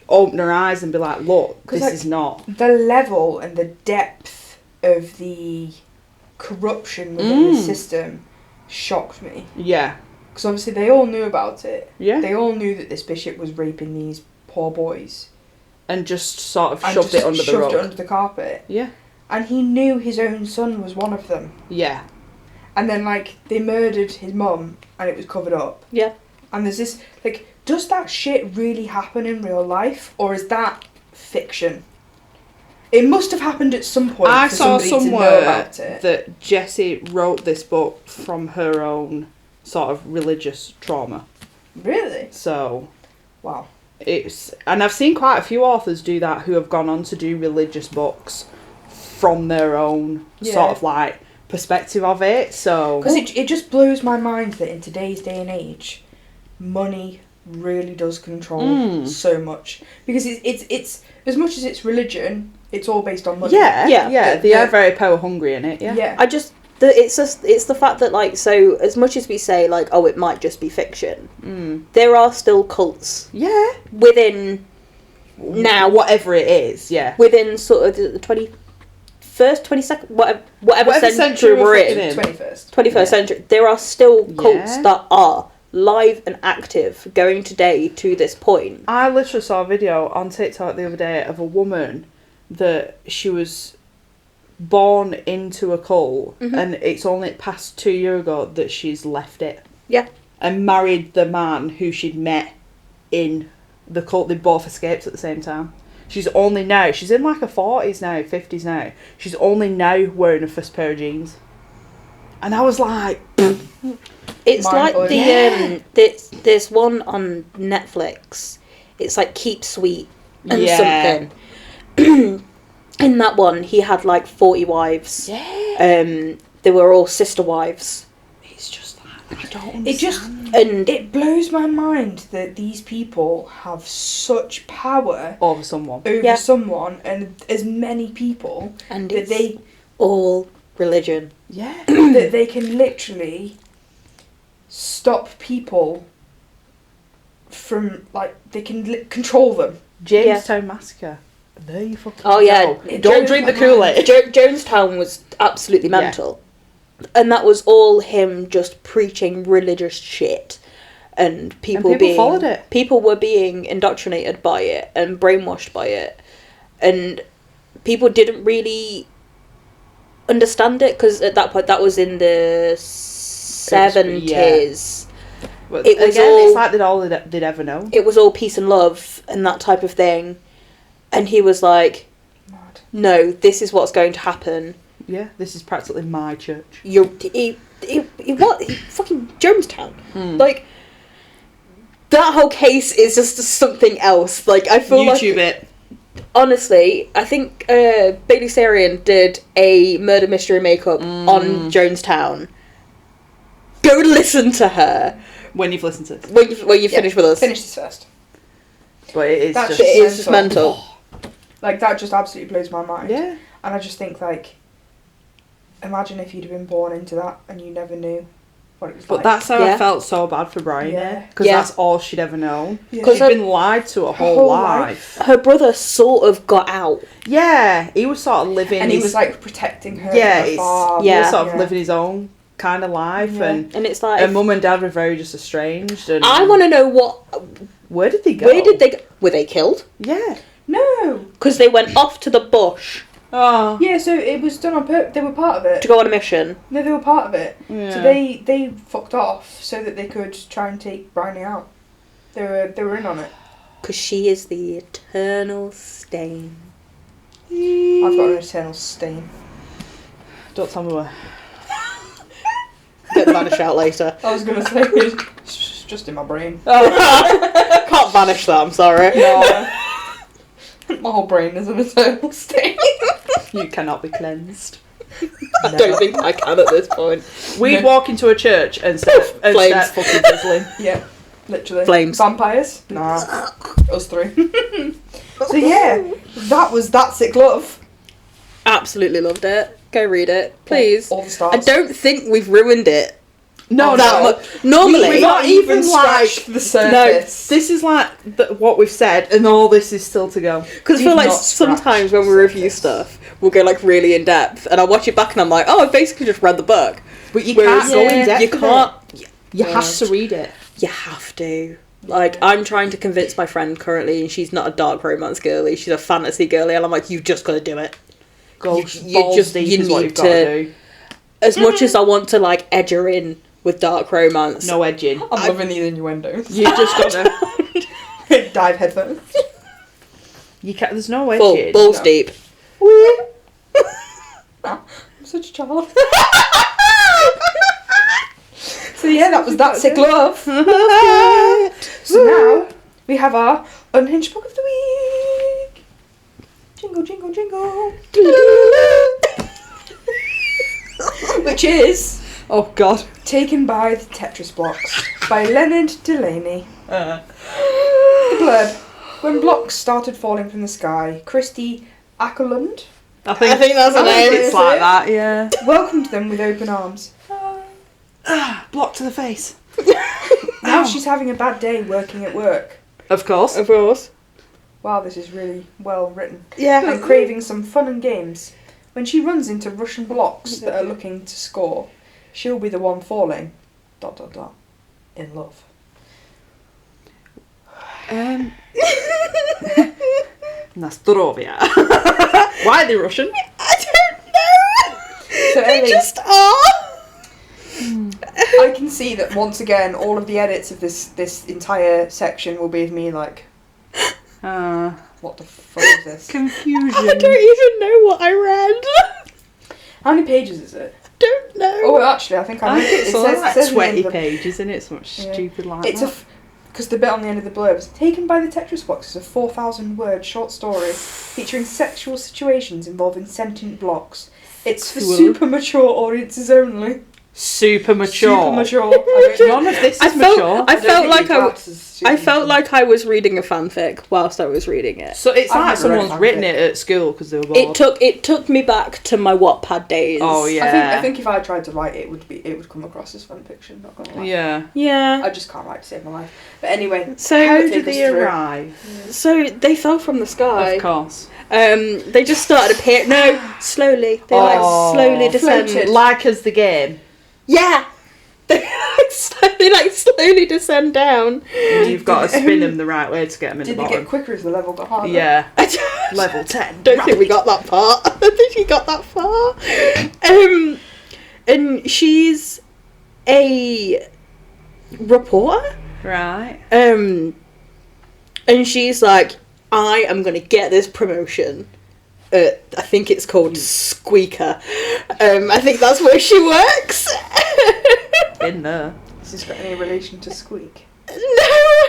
C: open her eyes and be like, look, this is not.
A: The level and the depth of the corruption within the system shocked me.
C: Yeah.
A: Because obviously they all knew about it.
C: Yeah.
A: They all knew that this bishop was raping these poor boys.
C: And just sort of shoved it under the rug.
A: Shoved it under the carpet.
C: Yeah.
A: And he knew his own son was one of them.
C: Yeah.
A: And then, like, they murdered his mum and it was covered up.
B: Yeah.
A: And there's this, like, does that shit really happen in real life? Or is that fiction? It must have happened at some point.
C: I
A: for
C: saw
A: somebody to know
C: somewhere
A: about it.
C: that Jessie wrote this book from her own sort of religious trauma.
A: Really?
C: So...
A: Wow.
C: And I've seen quite a few authors do that who have gone on to do religious books from their own sort of like perspective of it. So
A: because it just blows my mind that in today's day and age, money really does control so much. Because it's as much as it's religion, it's all based on money.
C: Yeah. They are very power hungry in it. Yeah.
B: I just. It's the fact that, like, so as much as we say, like, oh, it might just be fiction, there are still cults within now,
C: whatever it is,
B: within sort of the 21st, 22nd, whatever century we're in, 21st century, there are still cults that are live and active going today to this point.
C: I literally saw a video on TikTok the other day of a woman that she was born into a cult, and it's only past 2 years ago that she's left it.
B: Yeah.
C: And married the man who she'd met in the cult. They both escaped at the same time. She's only now, she's in like her 40s now, 50s now. She's only now wearing her first pair of jeans. And I was like...
B: It's like there's one on Netflix. It's like Keep Sweet and something. In that one, he had like 40 wives.
C: Yeah.
B: They were all sister wives.
C: It's just like, I don't understand.
A: It blows my mind that these people have such power
C: over someone,
A: and as many people,
B: and
A: that they
B: all religion.
C: Yeah.
A: That they can literally stop people from, like, they can control them.
C: Jamestown Massacre. There you fucking
B: go.
C: Don't drink the Kool-Aid.
B: Jonestown was absolutely mental. And that was all him just preaching religious shit. And people
C: followed it.
B: People were being indoctrinated by it and brainwashed by it. And people didn't really understand it, because at that point, that was in the 70s.
C: But it was it's like they'd ever known.
B: It was all peace and love and that type of thing. And he was like, no, this is what's going to happen.
C: Yeah, this is practically my church.
B: Fucking Jonestown. Like, that whole case is just something else. Like, I feel
C: YouTube it.
B: Honestly, I think Bailey Sarian did a murder mystery makeup on Jonestown. Go listen to her.
C: When you've listened to this.
B: When you finish with us.
A: Finish this first.
C: But it is
B: just mental.
A: Like, that just absolutely blows my mind.
C: Yeah.
A: And I just think, like, imagine if you'd have been born into that and you never knew what it was like.
C: But that's how I felt so bad for Bryony. Because that's all she'd ever known. Because she'd been lied to her whole life.
B: Her brother sort of got out.
C: Yeah. He was sort of living...
A: And he was, like, protecting her.
C: He was sort of living his own kind of life.
A: Yeah.
C: And
B: it's like...
C: Her mum and dad were very just estranged. And
B: I want to know what...
C: Where did they go?
B: Were they killed?
C: Yeah.
A: No.
B: Because they went off to the bush.
C: Oh.
A: Yeah, so it was done on purpose. They were part of it.
B: To go on a mission.
A: No, they were part of it.
C: Yeah.
A: So they fucked off so that they could try and take Bryony out. They were in on it.
B: Because she is the eternal stain.
A: I've got an eternal stain.
C: Don't tell me where.
B: Get the vanish out later.
A: I was going to say, it's just in my brain.
B: Oh. Can't vanish that, I'm sorry.
A: No. My whole brain is an eternal stain.
C: You cannot be cleansed.
B: I don't think I can at this point.
C: We'd walk into a church and start fucking fizzling.
A: Yeah, literally.
B: Flames.
A: Vampires? Nah. Us three. So yeah, that was That Sik Luv.
B: Absolutely loved it. Go read it, please.
A: All the stars.
B: I don't think we've ruined it.
C: No,
B: that much. Normally,
A: we've not even scratched the surface.
C: No, this is like what we've said, and all this is still to go.
B: Because I feel like sometimes when we review stuff, we'll go like really in depth, and I'll watch it back and I'm like, oh, I basically just read the book.
C: But you can't go in depth.
B: You can't.
C: You have to read it.
B: You have to. Like, I'm trying to convince my friend currently, and she's not a dark romance girly, she's a fantasy girly, and I'm like, you've just got to do it.
C: You need to.
B: As much as I want to, like, edge her in with dark romance.
C: No edging.
A: I'm loving these innuendos.
C: You just got to
A: dive headfirst.
C: You can't. There's no edging.
B: Balls deep.
A: I'm such a child. So yeah, that was That Sik Luv. So now we have our unhinged book of the week. Jingle, jingle, jingle. Which is,
C: oh god,
A: Taken by the Tetris Blocks by Leonard Delaney. The blurb: when blocks started falling from the sky, Christy Ackerlund,
B: I think that's the name.
C: It's like that, yeah.
A: welcomed them with open arms.
C: Block to the face.
A: Now she's having a bad day working at work.
C: Of course.
B: Of course.
A: Wow, this is really well written.
B: Yeah.
A: And craving some fun and games. When she runs into Russian blocks that are looking to score, she'll be the one falling. ... In love.
C: Nastorovia. Why are they Russian?
B: I don't know.
A: So
B: They
A: Ellie,
B: just are.
A: I can see that once again all of the edits of this entire section will be of me like, what the fuck is this?
C: Confusion.
B: I don't even know what I read.
A: How many pages is it?
B: Don't know.
A: Oh, actually, I think I know.
C: It's like
A: in the
C: 20
A: end of the-
C: pages, and it's much stupid like
A: It's
C: that.
A: because the bit on the end of the blurb is Taken by the Tetris Blocks is a 4,000-word short story featuring sexual situations involving sentient blocks. It's for
C: Cool.
A: super mature audiences only.
C: Super mature.
A: Super mature. I don't
C: None of this is
B: I
C: mature.
B: felt like I was reading a fanfic whilst I was reading it.
C: So it's
A: I've
C: like
A: never read
C: someone's
A: fanfic.
C: written it at school because they were bored.
B: It took me back to my Wattpad days.
C: Oh yeah.
A: I think if I tried to write it, it would come across as fan fiction. Not gonna lie.
C: Yeah.
B: Yeah.
A: I just can't write to save my life. But anyway,
B: So
C: How
A: take
C: did
A: us
C: they
A: through.
C: arrive?
B: So they fell from the sky.
C: Of course.
B: They just started appearing. No, slowly. They slowly descend.
A: floated.
C: Like as the game.
B: Yeah. They slowly descend down.
C: And you've got to spin them the right way to get them in
A: Did
C: the
A: they
C: bottom.
A: get quicker as the level got harder?
C: Yeah.
B: I
C: Level 10.
B: don't think we got that part. I don't think we got that far. And she's a reporter.
C: Right.
B: And she's like, I am going to get this promotion. I think it's called Squeaker. I think that's where she works.
C: In there.
A: Is this got any relation to Squeak?
B: No.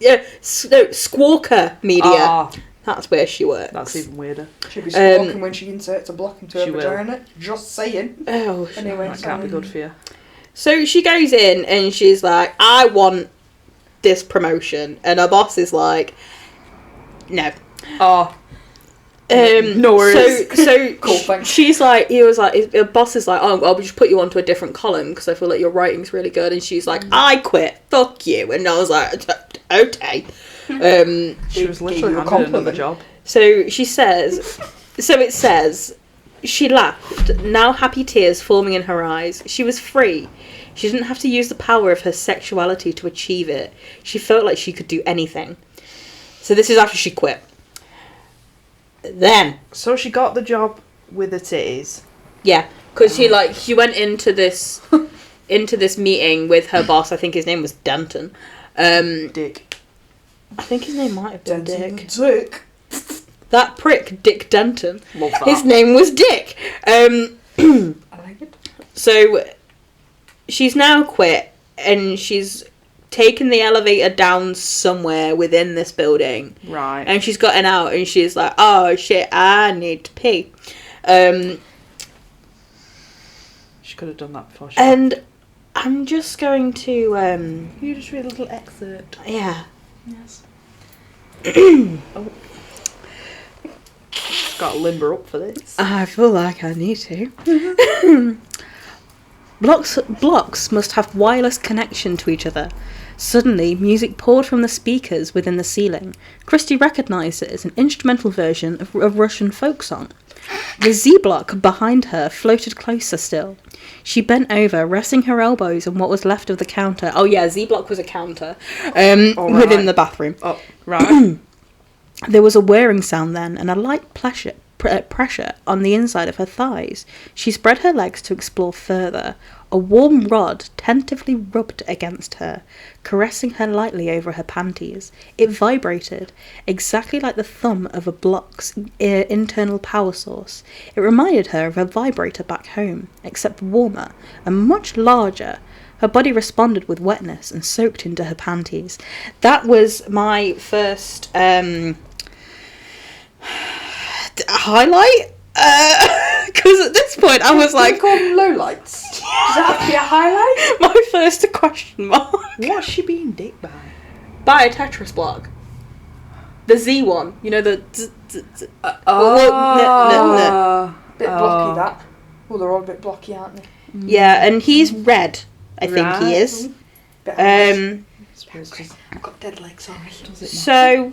B: Yeah, no, Squawker Media.
C: Ah,
B: That's where she works.
C: that's even weirder.
A: She'll be squawking when she inserts a block into her
C: She will.
A: vagina. Just saying.
B: Oh,
A: Anyway,
C: That can't be good for you.
B: so she goes in and she's like, I want this promotion. And her boss is like, no.
C: Oh. No worries.
B: So
A: Cool, thanks.
B: she's like, her boss is like, oh, I'll just put you onto a different column because I feel like your writing's really good. And she's like, I quit. Fuck you. And I was like, okay.
C: She was
A: Gave
C: literally
A: you a
C: handed another
A: compliment.
C: job.
B: So she says, it says, she laughed, now happy tears forming in her eyes. She was free. She didn't have to use the power of her sexuality to achieve it. She felt like she could do anything. So this is after she quit. Then,
C: So she got the job with the titties.
B: yeah, because she went into this meeting with her boss. I think his name was Denton.
C: Dick.
B: I think his name might have been Dick.
A: Dick.
B: That prick, Dick Denton.
C: Love that.
B: His name was Dick.
A: I like it.
B: So she's now quit and she's taken the elevator down somewhere within this building.
C: Right.
B: And she's gotten out and she's like, oh shit, I need to pee.
C: She could have done that before she
B: And I'm just going to,
C: You just read a little excerpt.
B: yeah.
C: Yes. Got to limber up for this.
B: I feel like I need to. Blocks must have wireless connection to each other, Suddenly, music poured from the speakers within the ceiling. Christy recognised it as an instrumental version of a Russian folk song. The Z-block behind her floated closer still. She bent over, resting her elbows on what was left of the counter. Oh yeah, Z-block was a counter within the bathroom.
C: Oh, right.
B: There was a whirring sound then, and a light pressure on the inside of her thighs. She spread her legs to explore further. A warm rod tentatively rubbed against her, caressing her lightly over her panties. It vibrated, exactly like the thumb of a block's internal power source. It reminded her of a vibrator back home, except warmer and much larger. Her body responded with wetness and soaked into her panties. That was my first highlight. Because at this point I was like,
A: call them lowlights. Does that have to be a highlight?
B: My first question mark.
C: What's she being dicked by?
B: By a Tetris block. The Z one. You know the
A: bit blocky that. Well, they're all a bit blocky, aren't they?
B: Yeah, and he's red. I think he is.
A: I've got dead legs, sorry.
B: So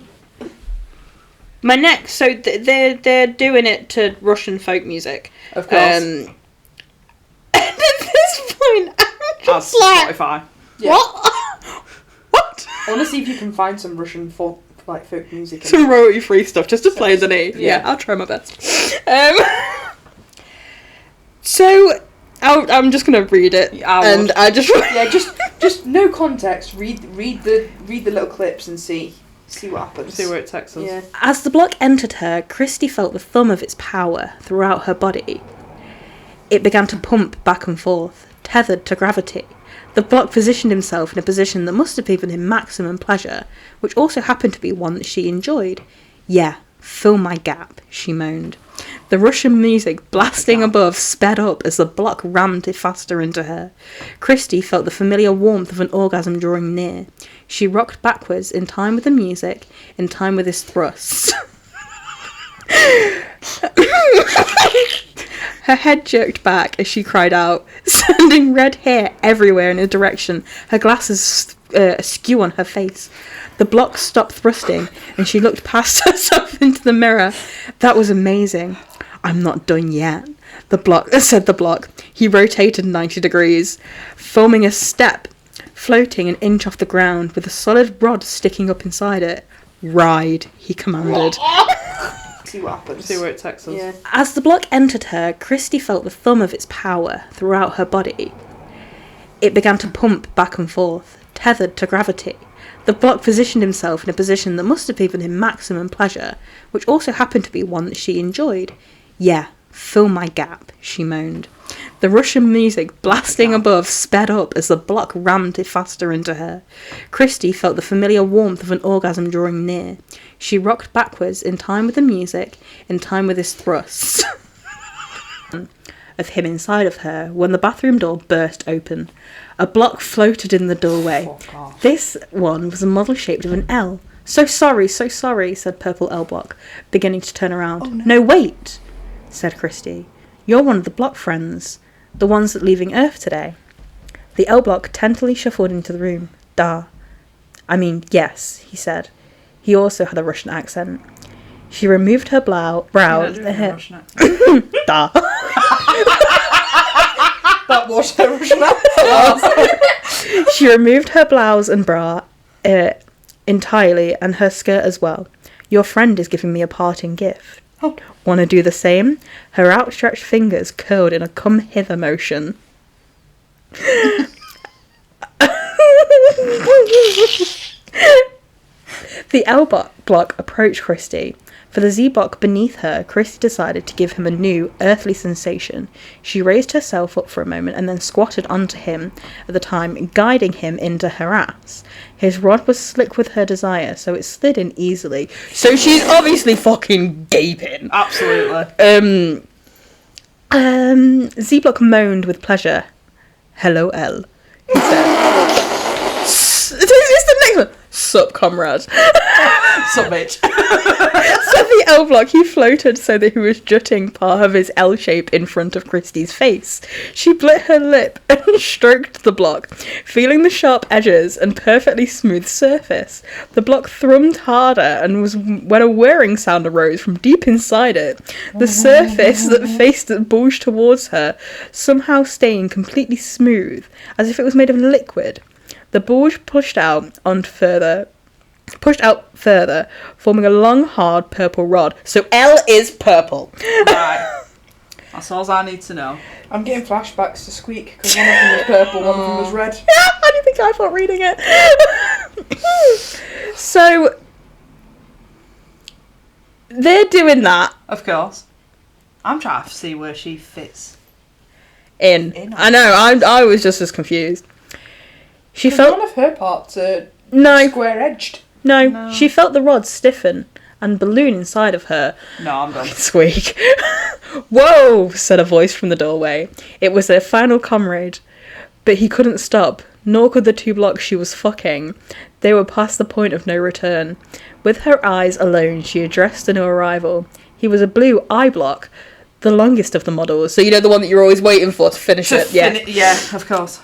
B: my next, they're doing it to Russian folk music,
C: of course.
B: At this point, I'm just like,
C: Spotify.
A: Yeah.
B: What?
A: I want to see if you can find some Russian folk music.
B: Some royalty-free stuff just to play underneath. Yeah, I'll try my best. So I'm just gonna read it, and I just
A: just no context. Read the little clips and see what happens.
C: See where it takes us.
A: Yeah.
B: As the block entered her, Christy felt the thumb of its power throughout her body. It began to pump back and forth, tethered to gravity. The block positioned himself in a position that must have given him maximum pleasure, which also happened to be one that she enjoyed. Yeah, fill my gap, she moaned. The Russian music blasting above sped up as the block rammed it faster into her. Christy felt the familiar warmth of an orgasm drawing near. She rocked backwards in time with the music, in time with his thrusts. Her head jerked back as she cried out, sending red hair everywhere in her direction, her glasses askew on her face. The block stopped thrusting, and she looked past herself into the mirror. That was amazing. I'm not done yet, said the block. He rotated 90 degrees, forming a step, floating an inch off the ground, with a solid rod sticking up inside it. Ride, he commanded.
A: See what happens.
C: See where it takes us.
A: Yeah.
B: As the block entered her, Christy felt the thumb of its power throughout her body. It began to pump back and forth, tethered to gravity. The block positioned himself in a position that must have given him maximum pleasure, which also happened to be one that she enjoyed. Yeah, fill my gap, she moaned. The Russian music blasting above sped up as the block rammed it faster into her. Christy felt the familiar warmth of an orgasm drawing near. She rocked backwards in time with the music, in time with his thrusts. Of him inside of her when the bathroom door burst open. A block floated in the doorway. This one was a model shaped of an L. So sorry, said Purple L Block, beginning to turn around.
C: Oh,
B: no, wait, said Christy. You're one of the Block friends, the ones that leaving Earth today. The L Block tentatively shuffled into the room. Yes, he said. He also had a Russian accent. She removed her brow. Da.
A: That was her Russian accent.
B: She removed her blouse and bra entirely, and her skirt as well. Your friend is giving me a parting gift.
C: Oh.
B: Want to do the same? Her outstretched fingers curled in a come hither motion. The L Block approached Christy. For the Z Block beneath her, Christy decided to give him a new, earthly sensation. She raised herself up for a moment and then squatted onto him at the time, guiding him into her ass. His rod was slick with her desire, so it slid in easily. So she's obviously fucking gaping.
C: Absolutely.
B: Z Block moaned with pleasure. Hello, L, he said. It's the next one. Sup, comrade.
C: Sup, bitch.
B: So the cell block, he floated so that he was jutting part of his L shape in front of Christie's face. She bit her lip and stroked the block, feeling the sharp edges and perfectly smooth surface. The block thrummed harder and was when a whirring sound arose from deep inside it. The surface that faced it bulged towards her, somehow staying completely smooth, as if it was made of liquid. The bulge pushed out further, forming a long, hard purple rod. So L is purple.
C: Right. That's all I need to know.
A: I'm getting flashbacks to Squeak, because one of them was purple, one of them was red.
B: I don't think I thought reading it. So, they're doing that.
C: Of course. I'm trying to see where she fits.
B: In. I know, I was just as confused. She felt...
A: None of her parts are square-edged.
B: No, she felt the rod stiffen and balloon inside of her.
C: No, I'm done.
B: Squeak. Whoa, said a voice from the doorway. It was their final comrade. But he couldn't stop, nor could the 2 blocks she was fucking. They were past the point of no return. With her eyes alone, she addressed the new arrival. He was a blue eye block, the longest of the models. So you know the one that you're always waiting for to finish it?
C: Yeah, of course.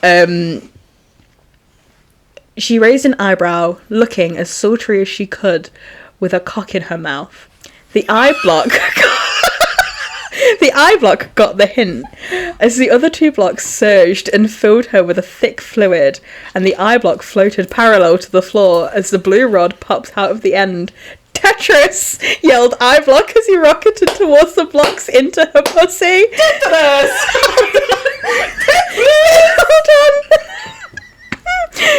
B: She raised an eyebrow, looking as sultry as she could, with a cock in her mouth. The eye block... The eye block got the hint, as the other 2 blocks surged and filled her with a thick fluid, and the eye block floated parallel to the floor as the blue rod popped out of the end. Tetris! Yelled eye block as he rocketed towards the blocks into her pussy. Tetris! Hold on!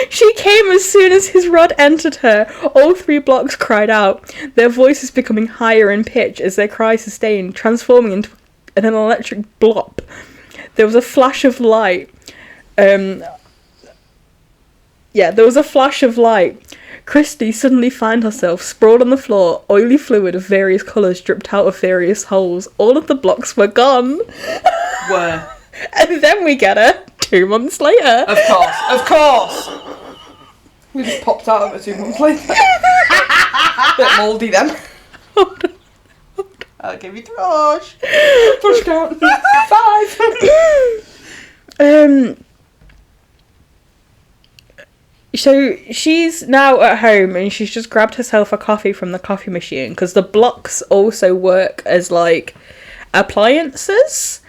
B: She came as soon as his rod entered her. All 3 blocks cried out, their voices becoming higher in pitch as their cry sustained, transforming into an electric blop. There was a flash of light. There was a flash of light. Christie suddenly found herself sprawled on the floor, oily fluid of various colours dripped out of various holes. All of the blocks were gone.
C: Were.
B: And then we get her 2 months later.
C: Of course.
A: We just popped out of it 2 months later. Bit mouldy then.
C: I'll give you thrush.
A: Push count. 5.
B: So she's now at home and she's just grabbed herself a coffee from the coffee machine because the blocks also work as like appliances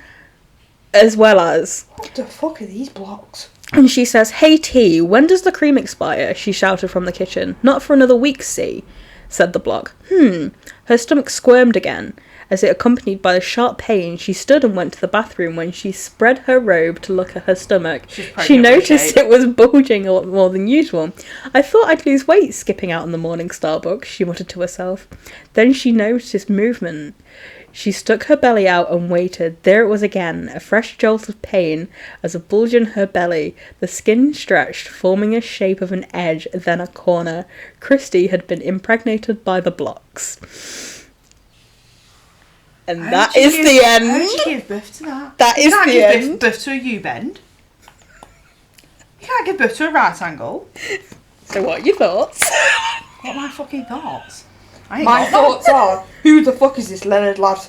B: as well as...
A: What the fuck are these blocks?
B: And she says, "Hey T, when does the cream expire?" she shouted from the kitchen. "Not for another week, C," said the block. Her stomach squirmed again. As it accompanied by a sharp pain, she stood and went to the bathroom. When she spread her robe to look at her stomach, she noticed it was bulging a lot more than usual. "I thought I'd lose weight skipping out in the morning Starbucks," she muttered to herself. Then she noticed movement. She stuck her belly out and waited. There it was again, a fresh jolt of pain as a bulge in her belly. The skin stretched, forming a shape of an edge, then a corner. Christie had been impregnated by the blocks. And that is the end.
C: How did you give birth to that?
B: That is the end.
C: You can't give birth to a U-bend. You can't give birth to a right angle.
B: So what are your thoughts?
C: What are my fucking thoughts?
A: My thoughts are, who the fuck is this Leonard lad?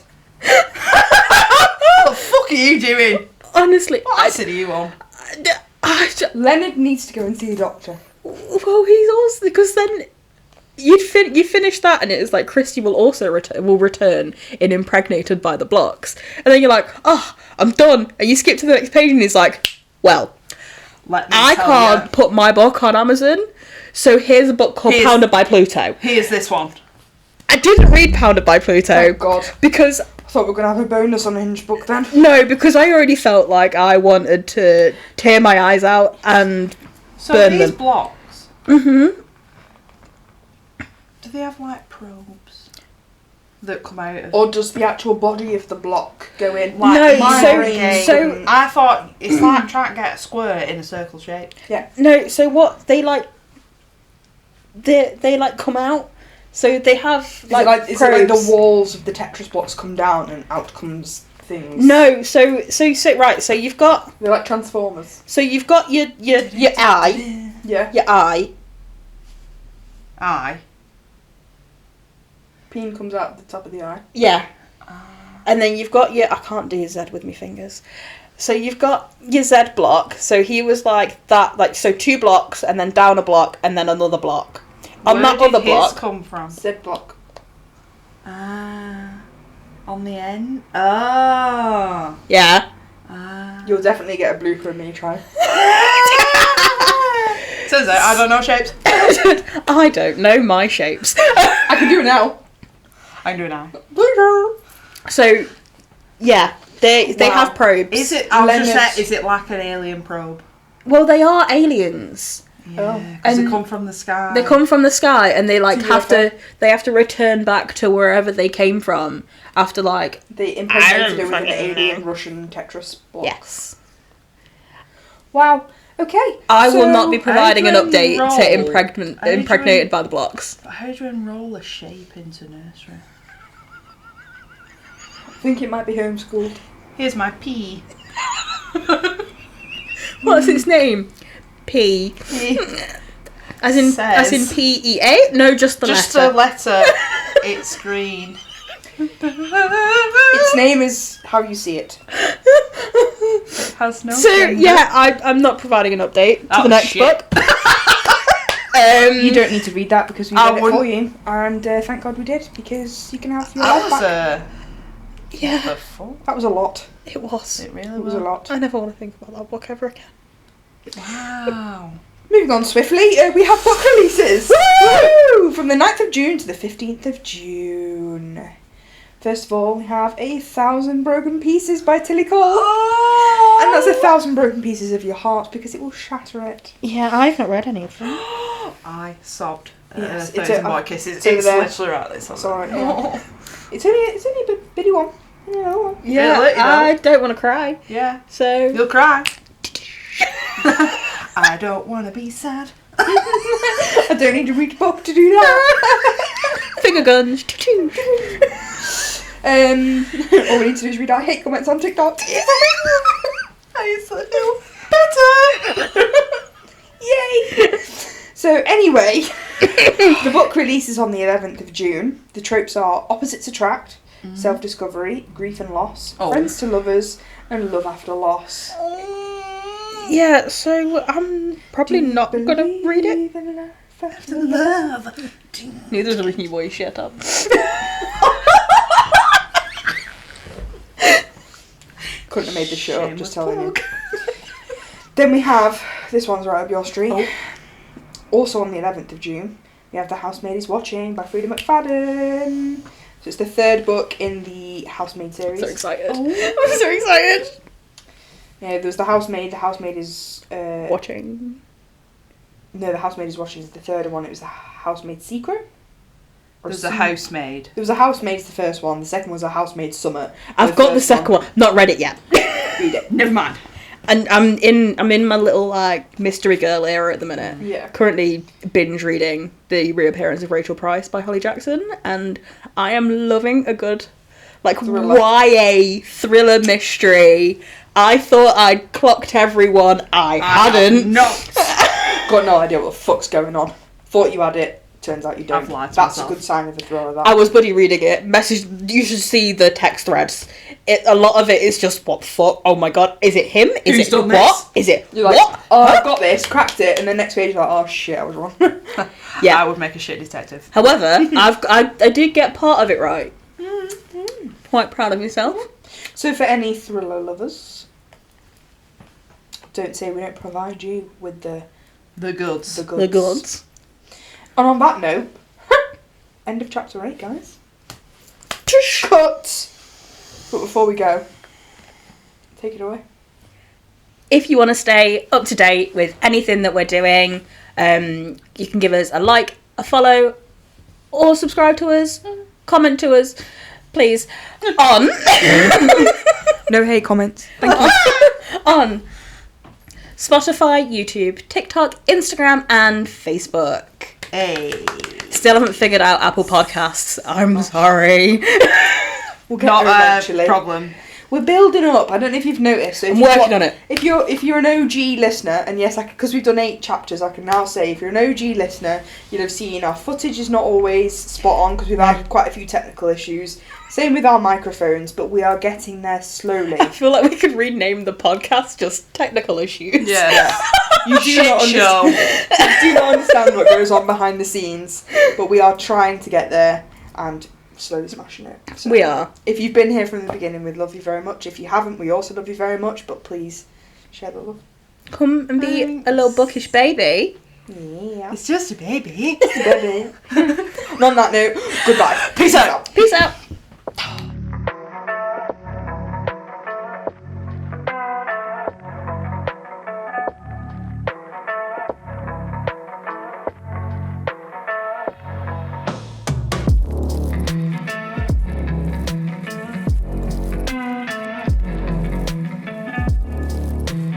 C: What the fuck are you doing?
B: Honestly,
C: What acid are you on?
A: Leonard needs to go and see a doctor.
B: Well, he's also... Because then... You finish that and it's like Christie will also return in Impregnated by the Blocks. And then you're like, oh, I'm done. And you skip to the next page and he's like, well, I can't put my book on Amazon, so here's a book called Pounded by Pluto.
C: Here's this one.
B: I didn't read Pounded by Pluto.
A: Oh God.
B: Because...
A: I thought we were going to have a bonus on Hinge book then.
B: No, because I already felt like I wanted to tear my eyes out and burn them.
C: So these blocks...
B: Mm-hmm.
C: Do they have like probes that come out of...
A: Or does the actual body of the block go in?
B: Like,
C: no, so I thought it's like trying to get a square in a circle shape.
A: Yeah.
B: No, so what they like they like come out. So they have
A: Is it like the walls of the Tetris blocks come down and out comes things?
B: No, so right, so you've got...
A: They're like Transformers.
B: So you've got your eye.
A: Yeah.
B: Your eye.
C: Eye.
A: Peen comes out the top of the eye.
B: Yeah. And then you've got your... I can't do your Z with my fingers. So you've got your Z block. So he was like that, like, so 2 blocks and then down a block and then another block. On that other block...
C: Where did his come from?
A: Z block.
C: On the end? Oh.
B: Yeah.
A: You'll definitely get a blooper of me trying.
C: Says that I don't know shapes.
B: I don't know my shapes.
A: I can do it now.
C: I can do it now.
B: So, yeah, they have probes.
C: Is it? I was just saying, is it like an alien probe?
B: Well, they are aliens.
C: Yeah, because they come from the sky.
B: They come from the sky, and they like have to return back to wherever they came from after like
A: they impregnated it with an alien Russian Tetris Blocks.
B: Yes.
A: Wow. Okay.
B: I will not be providing an update to impregnated by the blocks.
C: How do you enroll a shape into nursery?
A: I think it might be homeschooled.
C: Here's my P.
B: What's its name? P. As in PEA? No, just the letter.
C: Just the letter. It's green.
A: Its name is how you see it.
C: It has no gender.
B: Yeah, I'm not providing an update to the next book.
A: You don't need to read that because we read it for you, and thank God we did, because you can have your life back. That was a lot.
B: It was.
C: It really
A: was a lot.
B: I never want to think about that book ever again.
C: Wow.
A: Moving on swiftly, we have book releases. Woo! From the 9th of June to the 15th of June. First of all, we have 1,000 Broken Pieces by Tilly Cole. Oh! And that's 1,000 broken pieces of your heart, because it will shatter it.
B: Yeah, I've not read any of them.
C: I sobbed.
A: Yes,
C: 1,000 More Kisses. It's literally right this one.
A: Sorry. Yeah. It's only a bitty one.
B: Yeah, I don't want to cry.
C: Yeah.
B: So
C: you'll cry. I don't want to be sad.
A: I don't need to read a book to do that.
B: Finger guns.
A: All we need to do is read our hate comments on TikTok.
C: I used to feel better.
A: Yay! So anyway, the book releases on the 11th of June. The tropes are opposites attract, self-discovery, grief and loss, friends to lovers, and love after loss.
B: Yeah, so I'm probably not going to read it.
C: After love.
B: Neither is your voice, shut up.
A: Couldn't have made this shit up, just telling you. Then we have, this one's right up your street. Also on the 11th of June, we have The Housemaid is Watching by Frida McFadden. So it's the 3rd book in the Housemaid series.
B: So excited. I'm so excited.
A: Yeah, there was The Housemaid is...
B: Watching.
A: No, The Housemaid is Watching is the 3rd one. It was The Housemaid Secret.
C: There's a Housemaid.
A: There was a Housemaid's the first one. The second was a Housemaid Summer.
B: I've got the second one. Not read it yet.
A: Read it.
C: Never mind.
B: And I'm in my little like mystery girl era at the minute.
A: Yeah.
B: Currently binge reading The Reappearance of Rachel Price by Holly Jackson, and I am loving a good like YA thriller mystery. I thought I'd clocked everyone. I hadn't.
C: Not.
A: Got no idea what the fuck's going on. Thought you had it. Turns out you don't.
C: I've lied to
A: That's
C: myself.
A: a good sign of a thriller. That.
B: I was buddy reading it. You should see the text threads. A lot of it is just what the fuck. Oh my god, is it him? Is
C: Who's
B: it
C: done
B: what?
C: this?
B: Is it
A: You're like,
B: what?
A: oh, I've got this, cracked it, and the next page you're like, oh shit, I was wrong.
B: Yeah,
C: I would make a shit detective.
B: However, I did get part of it right. Quite proud of myself.
A: So for any thriller lovers, don't say we don't provide you with the
C: goods.
B: The goods.
A: And on that note, end of chapter 8, guys. Cut! But before we go, take it away.
B: If you want to stay up to date with anything that we're doing, you can give us a like, a follow, or subscribe to us, comment to us, please, on...
A: No hate comments. Thank you.
B: On Spotify, YouTube, TikTok, Instagram, and Facebook.
C: Hey.
B: Still haven't figured out Apple Podcasts. I'm sorry.
A: We'll get there eventually.
C: Problem.
A: we're building up. I don't know if you've noticed. So
B: I'm working on it.
A: If you're an OG listener, and yes, because we've done 8 chapters, I can now say if you're an OG listener, you'll have seen our footage is not always spot on because we've had quite a few technical issues. Same with our microphones, but we are getting there slowly.
B: I feel like we could rename the podcast just Technical Issues.
C: Yeah.
A: You do not understand what goes on behind the scenes, but we are trying to get there and slowly smashing it. So
B: we are.
A: If you've been here from the beginning, we'd love you very much. If you haven't, we also love you very much, but please share the love.
B: Come and be a little bookish baby.
A: Yeah.
C: It's just a baby.
A: Baby. And on that note, goodbye.
C: Peace out.
B: Peace out.